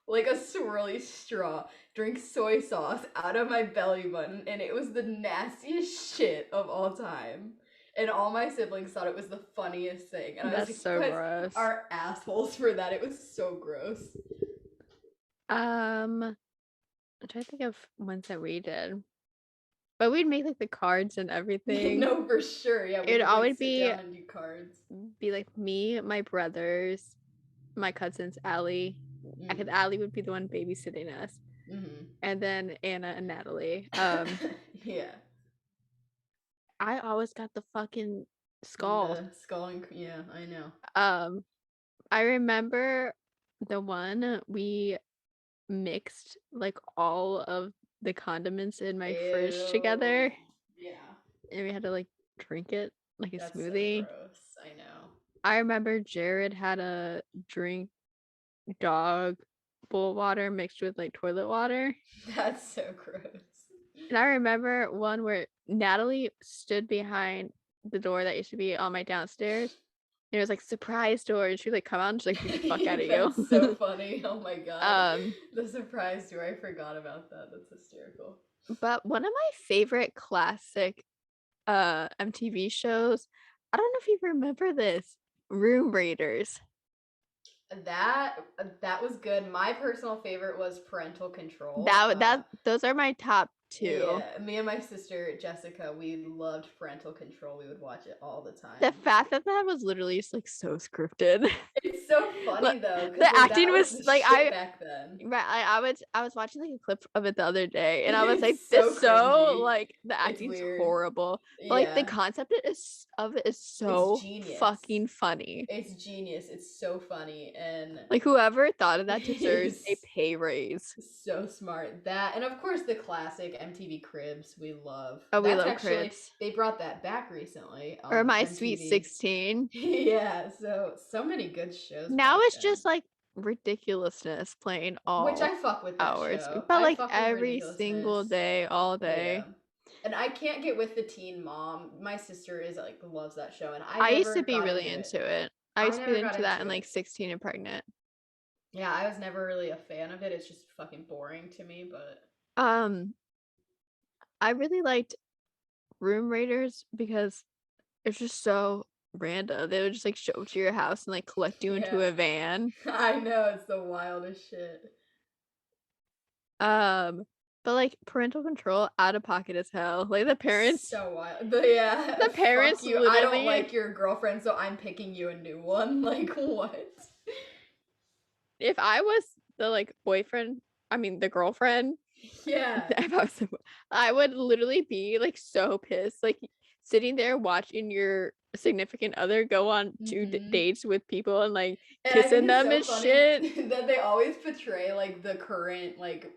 Like a swirly straw. Drink soy sauce out of my belly button, and it was the nastiest shit of all time. And all my siblings thought it was the funniest thing. And I was that's like, you so guys gross. are assholes for that. It was so gross. I'm trying to think of ones that we did, but we'd make, like, the cards and everything. No, for sure. Yeah, we It'd would like always sit down and do cards. be, like, me, my brothers, my cousins, Allie. Because Mm. Allie would be the one babysitting us, Mm-hmm. and then Anna and Natalie. Yeah. I always got the fucking skull. The skull and yeah, I know. Um, I remember the one we mixed, like, all of the condiments in my fridge Ew. together, Yeah. and we had to, like, drink it like a That's so smoothie. gross. I know. I remember Jared had a drink dog bowl water mixed with, like, toilet water. That's so gross. And I remember one where Natalie stood behind the door that used to be on my downstairs. And it was like, "Surprise door," and she'd, like, come out and just, like, beat the fuck out of That's so you. funny. Oh my god. Um, The surprise tour. I forgot about that. That's hysterical. but one of my favorite classic, MTV shows, I don't know if you remember this, Room Raiders. That was good. My personal favorite was Parental Control. Those are my top too. Yeah, me and my sister Jessica, we loved Parental Control. We would watch it all the time. The fact that was literally just like so scripted. It's so funny though, because the like, acting that was was the like shit back then. Right, I was watching like a clip of it the other day, and I was It's like, so "This so cringy. like the It's acting's weird. horrible." But like the concept of it is so It's genius. fucking funny. It's genius. It's so funny, and like whoever thought of that deserves a pay raise. So smart. That, and of course the classic MTV Cribs we love. Oh, we That's love actually Cribs. they brought that back recently. Or My MTV. Sweet 16. Yeah, so many good shows. Now it's then. just like ridiculousness playing all which I fuck with that hours. show. But like every single day, all day. Yeah. And I can't get with the teen mom. My sister is like loves that show, and I used to be really into it. I used to be into that in like 16 and pregnant. Yeah, I was never really a fan of it. It's just fucking boring to me, but I really liked Room Raiders because it's just so random. They would just like show up to your house and like collect you into a van. I know, it's the wildest shit. But like Parental Control, out of pocket as hell. Like the parents, so wild. Yeah, the parents. Fuck you. I don't like your girlfriend, so I'm picking you a new one. Like what? If I was the like boyfriend, I mean the girlfriend. Yeah. I would literally be like so pissed, like sitting there watching your significant other go on two dates with people and like kissing them and shit. That they always portray like the current like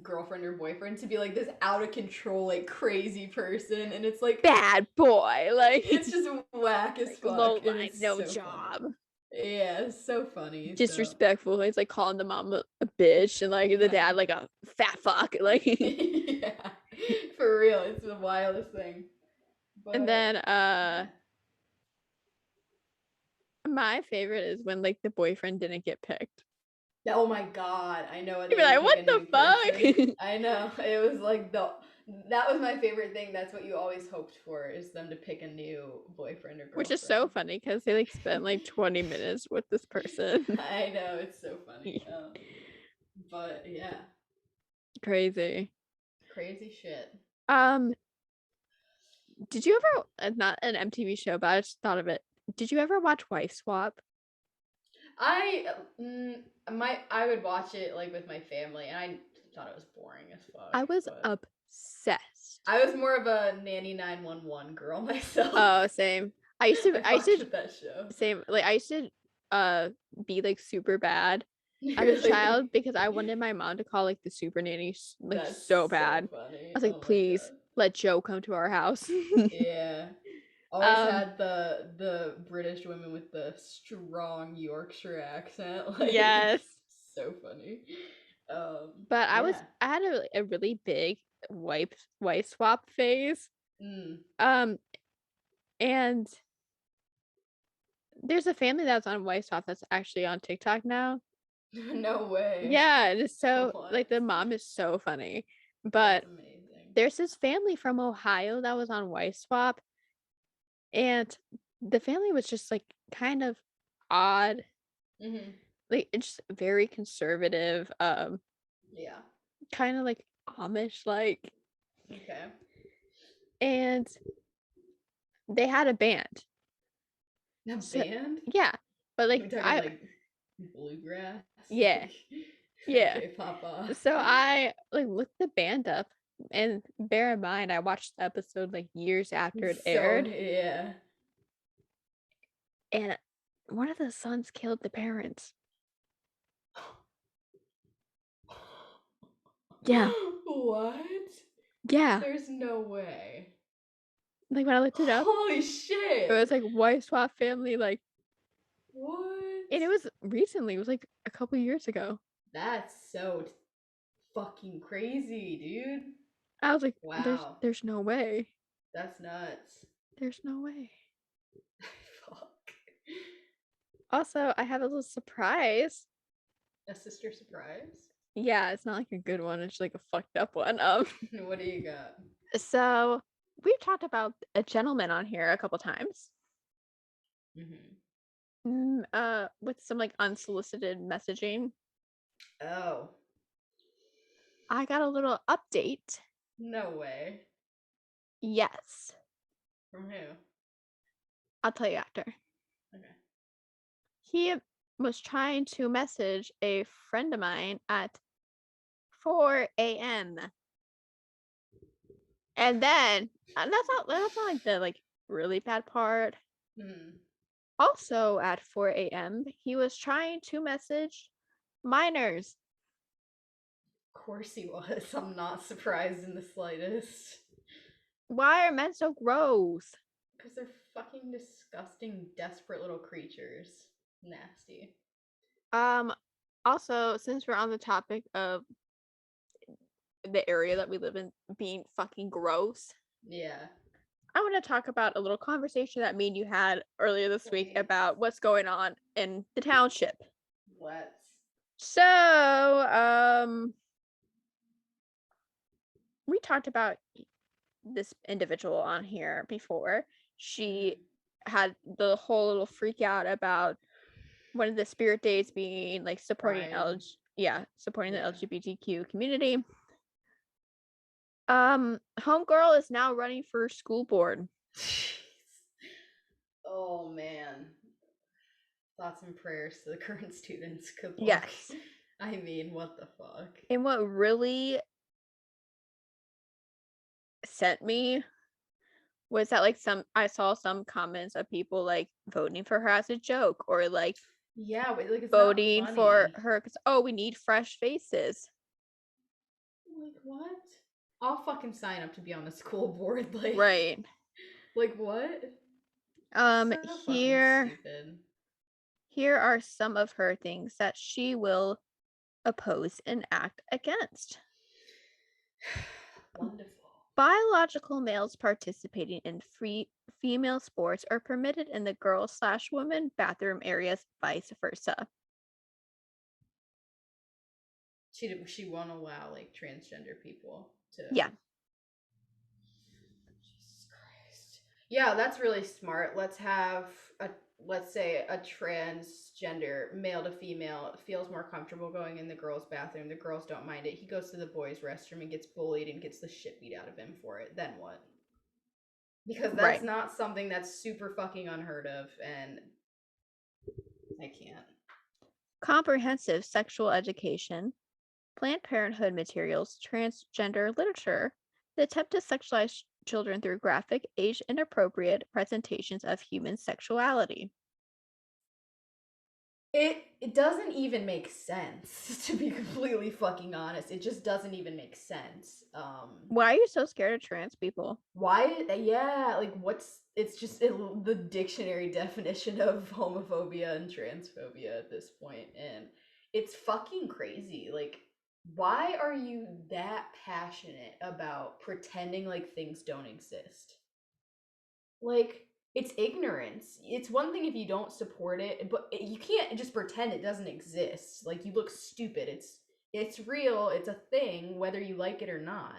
girlfriend or boyfriend to be like this out of control like crazy person, and it's like bad boy, like it's just whack as fuck. Low line, no job. Funny. Yeah, it's so funny. Disrespectful. He's like calling the mom a bitch and like the dad like a fat fuck. Like yeah, for real, it's the wildest thing. But, and then my favorite is when like the boyfriend didn't get picked. Oh my god, I know. You'd be like, what the fuck? I know. It was like that was my favorite thing. That's what you always hoped for, is them to pick a new boyfriend or girlfriend. Which is so funny because they like spent like 20 minutes with this person. I know, it's so funny. But yeah. Crazy shit. Did you ever, not an MTV show, but I just thought of it. Did you ever watch Wife Swap? I would watch it like with my family, and I thought it was boring as fuck. I was obsessed. I was more of a Nanny 911 girl myself. Oh, same. I used to that show. Same. Like I used to be like super bad as a child because I wanted my mom to call like the super nanny like so bad. I was like, please let Joe come to our house. Yeah. Always had the British women with the strong Yorkshire accent. Like, yes. So funny. But I had a really big wife swap phase. And there's a family that's on wife swap that's actually on TikTok now. No way. Yeah, it is so like the mom is so funny. But there's this family from Ohio that was on wife swap. And the family was just like kind of odd. Like it's just very conservative. Yeah. Kind of like Amish like. Okay. And they had a band. Band? Yeah. But like like bluegrass. Yeah. Yeah. Okay, Papa. So I like looked the band up, and bear in mind I watched the episode like years after it aired. Yeah. And one of the sons killed the parents. Yeah. What? Yeah. There's no way. Like when I looked it up. Holy shit. It was like wife swap family, like what? And it was recently, it was like a couple years ago. That's so fucking crazy, dude. I was like, wow. There's no way. That's nuts. There's no way. Fuck. Also, I have a little surprise. A sister surprise? Yeah, it's not like a good one. It's like a fucked up one. What do you got? So we've talked about a gentleman on here a couple times. With some like unsolicited messaging. Oh. I got a little update No way. Yes. From who? I'll tell you after. Okay. He was trying to message a friend of mine at 4 a.m. And then that's not like the like really bad part. Hmm. Also at 4 a.m. he was trying to message minors. Of course he was. I'm not surprised in the slightest. Why are men so gross? Because they're fucking disgusting, desperate little creatures. Nasty. Also, since we're on the topic of the area that we live in being fucking gross, Yeah. I want to talk about a little conversation that me and you had earlier this week about what's going on in the township. Let's. So, we talked about this individual on here before. She had the whole little freak out about one of the spirit days being like supporting supporting the LGBTQ community. Homegirl is now running for school board. Oh man. Thoughts and prayers to the current students. Good luck. Yes. I mean, what the fuck? And what really sent me was that like I saw some comments of people like voting for her as a joke or like Like it's voting not for funny. her because we need fresh faces. Like what? I'll fucking sign up to be on the school board. Like, Right. like what? So fucking Here stupid. here are some of her things that she will oppose and act against. Wonderful. Biological males participating in free female sports are permitted in the girl/woman bathroom areas, vice versa. She won't allow like transgender people to. Yeah. Jesus Christ. Yeah, that's really smart. Let's say a transgender male to female feels more comfortable going in the girls' bathroom. The girls don't mind it. He goes to the boys' restroom and gets bullied and gets the shit beat out of him for it. Then what? Because that's Right. not something that's super fucking unheard of, and I can't. Comprehensive sexual education, Planned Parenthood materials, transgender literature, the attempt to sexualize children through graphic, age inappropriate presentations of human sexuality. It doesn't even make sense, to be completely fucking honest. It just doesn't even make sense. Why are you so scared of trans people? Why? Yeah, like it's just the dictionary definition of homophobia and transphobia at this point, and it's fucking crazy. Like, why are you that passionate about pretending like things don't exist? Like, it's ignorance. It's one thing if you don't support it, but you can't just pretend it doesn't exist. Like, you look stupid. It's real. It's a thing whether you like it or not.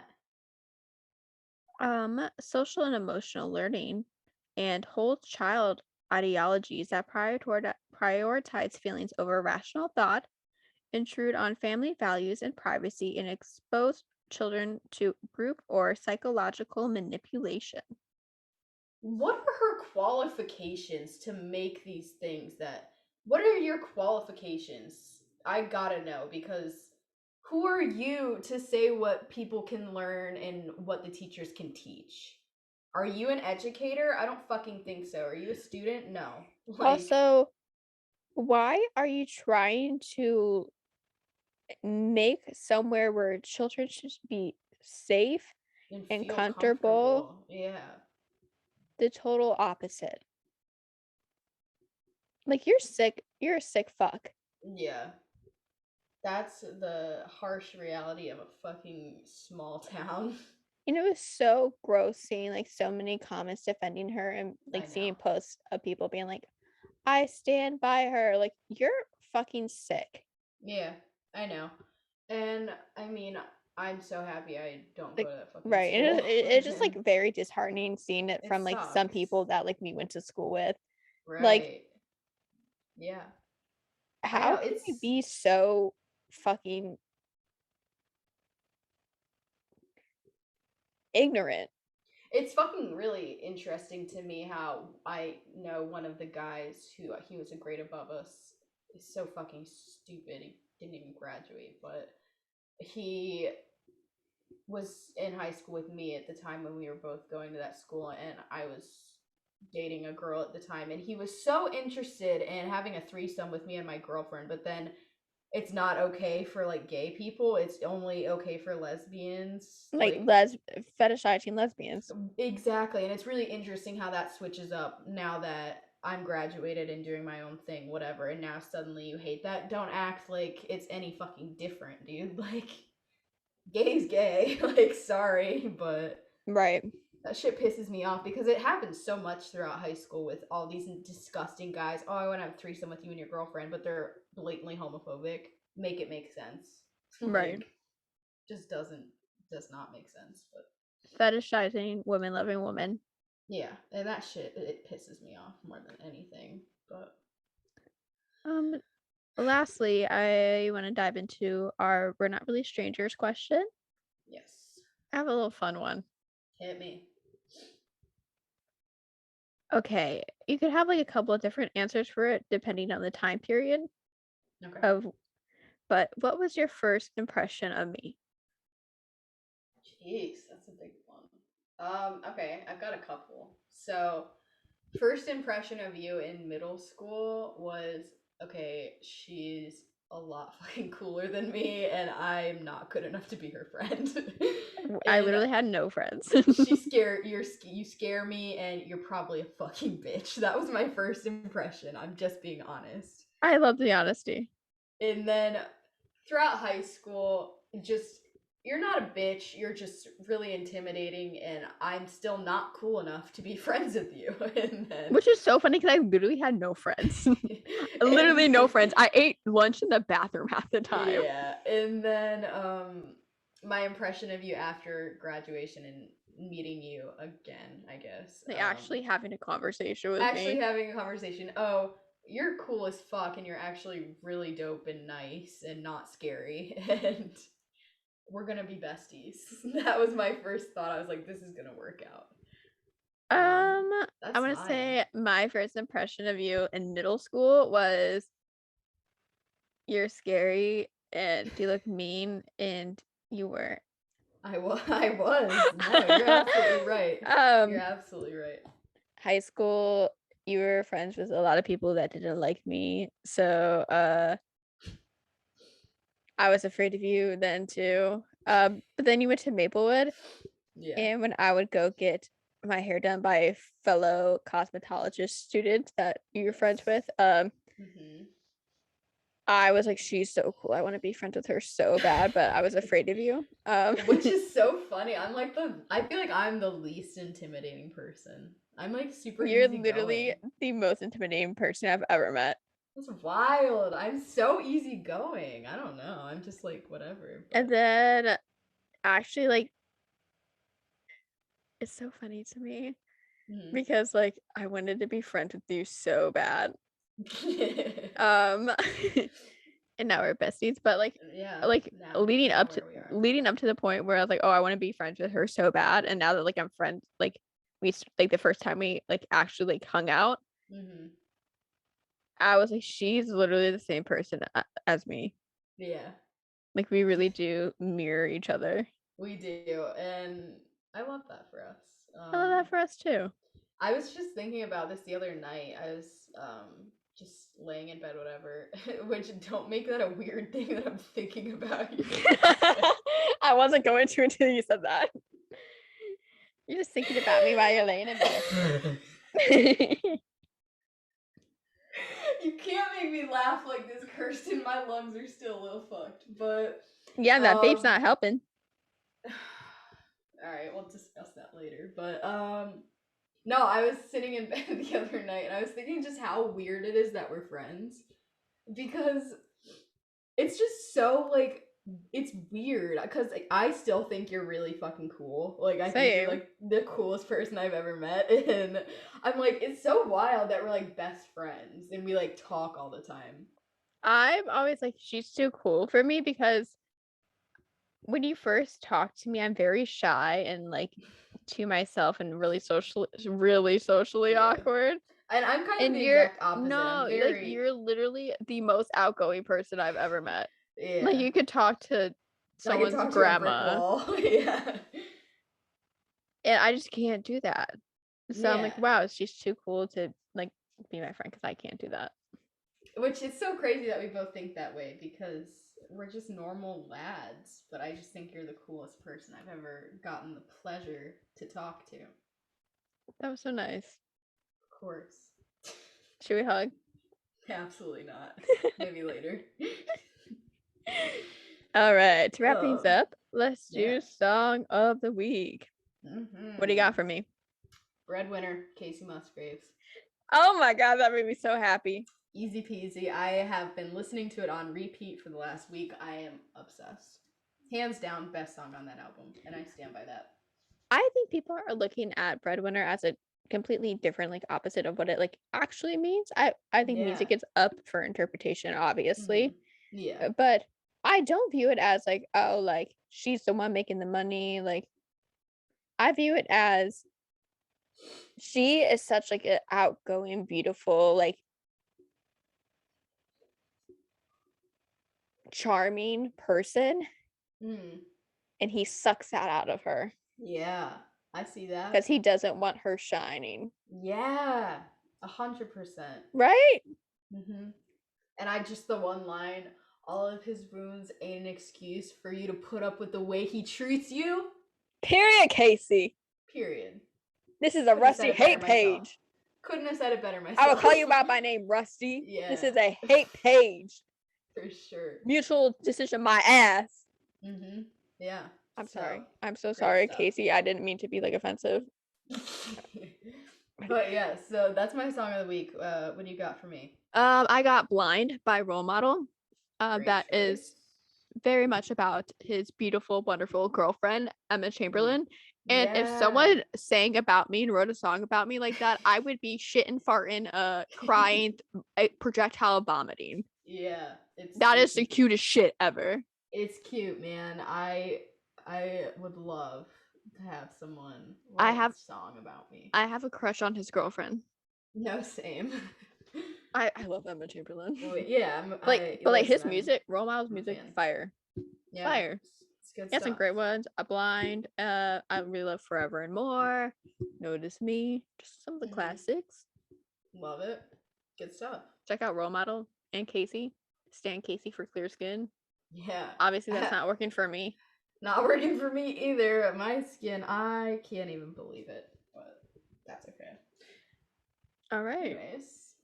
Social and emotional learning and whole child ideologies that prioritize feelings over rational thought, intrude on family values and privacy, and expose children to group or psychological manipulation. What are her qualifications to make these things that what are your qualifications? I gotta know because who are you to say what people can learn and what the teachers can teach? Are you an educator? I don't fucking think so. Are you a student? No. Like, Also, why are you trying to make somewhere where children should be safe and and feel comfortable comfortable. Yeah. the total opposite? Like you're sick, you're a sick fuck. Yeah. That's the harsh reality of a fucking small town. And it was so gross seeing like so many comments defending her and I like know. seeing posts of people being like, I stand by her. Like, you're fucking sick. Yeah, I know. And I mean, I'm so happy I don't go Like, to that fucking right. And school. it's just like very disheartening seeing it It from like some sucks. people that like we went to school with. Like, Right. Yeah. I how know. can you It's be so fucking ignorant. It's fucking really interesting to me how I know one of the guys who he was a grade above us is so fucking stupid. He didn't even graduate, but he was in high school with me at the time when we were both going to that school, and I was dating a girl at the time, and he was so interested in having a threesome with me and my girlfriend, but then it's not okay for like gay people, it's only okay for lesbians, Like fetishizing lesbians. exactly. And it's really interesting how that switches up now that I'm graduated and doing my own thing, whatever, and now suddenly you hate that. Don't act like it's any fucking different, dude. Like, gay's gay. Like, sorry, but Right. that shit pisses me off because it happens so much throughout high school with all these disgusting guys. Oh, I want to have a threesome with you and your girlfriend, but they're blatantly homophobic. Make it make sense. Right. Like, does not make sense. But fetishizing women loving women. yeah, and that shit, it pisses me off more than anything. But lastly, I want to dive into our "We're not really strangers" question. yes, I have a little fun one. hit me. Okay, you could have like a couple of different answers for it depending on the time period Okay. but what was your first impression of me? Jeez, that's a big one. Okay, I've got a couple. So, first impression of you in middle school was, okay, she's a lot fucking cooler than me, and I'm not good enough to be her friend. I And literally had no friends. you scare me, and you're probably a fucking bitch. That was my first impression. I'm just being honest. I love the honesty. And then throughout high school, just you're not a bitch, you're just really intimidating, and I'm still not cool enough to be friends with you. And then Which is so funny because I literally had no friends. Literally no friends. I ate lunch in the bathroom half the time. Yeah. And then my impression of you after graduation and meeting you again, I guess. Like actually having a conversation with Actually me. having a conversation. Oh, you're cool as fuck, and you're actually really dope and nice and not scary. And we're gonna be besties. That was my first thought. I was like, this is gonna work out. I That's want to mine. say my first impression of you in middle school was you're scary and you look mean and you were. I was. No, you're absolutely right. You're absolutely right. High school, you were friends with a lot of people that didn't like me. So I was afraid of you then too. But then you went to Maplewood. Yeah. And when I would go get my hair done by a fellow cosmetologist student that you were friends with, I was like, she's so cool. I want to be friends with her so bad, but I was afraid of you. Which is so funny. I feel like I'm the least intimidating person. I'm like super You're easygoing. literally the most intimidating person I've ever met. That's wild. I'm so easygoing. I don't know. I'm just like whatever. But... And then actually, like, it's so funny to me because like I wanted to be friends with you so bad. And now we're besties, but like yeah, like leading now up to the point where I was like, oh, I want to be friends with her so bad, and now that like I'm friends, like we like the first time we like actually like hung out, I was like, she's literally the same person as me. Yeah, like we really do mirror each other. We do, and I love that for us. I love that for us too. I was just thinking about this the other night. I was just laying in bed, whatever. Which, don't make that a weird thing that I'm thinking about you. I wasn't going to until you said that. You're just thinking about me while you're laying in bed. You can't make me laugh like this, Kirsten. My lungs are still a little fucked, but yeah, that vape's not helping. All right, we'll discuss that later. But no, I was sitting in bed the other night and I was thinking just how weird it is that we're friends, because it's just so like, it's weird because like, I still think you're really fucking cool. Like, I think you're like the coolest person I've ever met, and I'm like, it's so wild that we're like best friends and we like talk all the time. I'm always like, she's too cool for me because when you first talk to me, I'm very shy and like to myself and really socially awkward. And I'm kind of And the you're exact opposite. no, I'm like very you're literally the most outgoing person I've ever met. Like yeah. you could talk to I could someone's talk to a brick grandma, wall. Yeah. and I just can't do that. So I'm like, Yeah. wow, she's too cool to like be my friend because I can't do that. Which is so crazy that we both think that way because we're just normal lads. But I just think you're the coolest person I've ever gotten the pleasure to talk to. That was so nice. Of course. Should we hug? Absolutely not. Maybe later. All right, to wrap things up, let's do song of the week. What do you got for me? Breadwinner, Casey Musgraves. Oh my god, that made me so happy. Easy peasy. I have been listening to it on repeat for the last week. I am obsessed. Hands down, best song on that album, and I stand by that. I think people are looking at Breadwinner as a completely different, like, opposite of what it like actually means. I think music is up for interpretation, obviously. Yeah. But I don't view it as like, oh, like she's the one making the money. Like, I view it as she is such like an outgoing, beautiful, like charming person, and he sucks that out of her. Yeah, I see that. Because he doesn't want her shining. Yeah, 100%. Right? And I just, the one line, all of his wounds ain't an excuse for you to put up with the way he treats you. Period, Casey. Period. This is a Rusty hate page. Couldn't have said it better myself. I will call you by my name, Rusty. Yeah. This is a hate page. For sure. Mutual decision, my ass. Yeah. I'm sorry. I'm so sorry, stuff. Casey. I didn't mean to be like offensive. But yeah, so that's my song of the week. What do you got for me? I got Blind by Role Model. That is very much about his beautiful, wonderful girlfriend, Emma Chamberlain. And if someone sang about me and wrote a song about me like that, I would be shitting, farting, crying, projectile vomiting. Yeah. That is the cutest shit ever. It's cute, man. I would love to have someone write a song about me. I have a crush on his girlfriend. No, same. I love Emma Chamberlain. Yeah, but his music, Role Model's music, fire. Yeah, fire. It's good stuff. He has some great ones. A Blind. I really love Forever and More. Notice Me. Just some of the classics. Love it. Good stuff. Check out Role Model and Casey. Stan Casey for Clear Skin. Yeah. Obviously, that's not working for me. Not working for me either. My skin, I can't even believe it. But that's okay. All right. Anyways.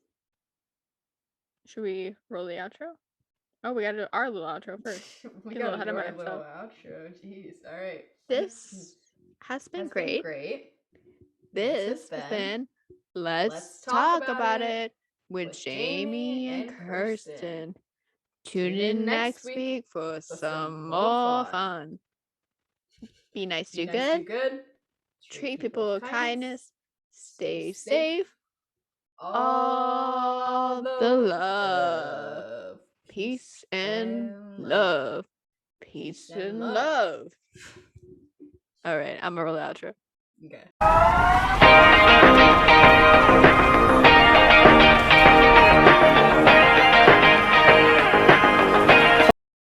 Should we roll the outro? Oh, we gotta do our little outro first. We gotta do our little outro. Jeez. All right. This has been great. This has been Let's Talk About It with Jamie and Kirsten. Tune in next week for some more fun. Be nice, do good. Treat people with kindness. Stay safe. All the love. Peace and love. Peace and love. All right, I'm gonna roll the outro. Okay.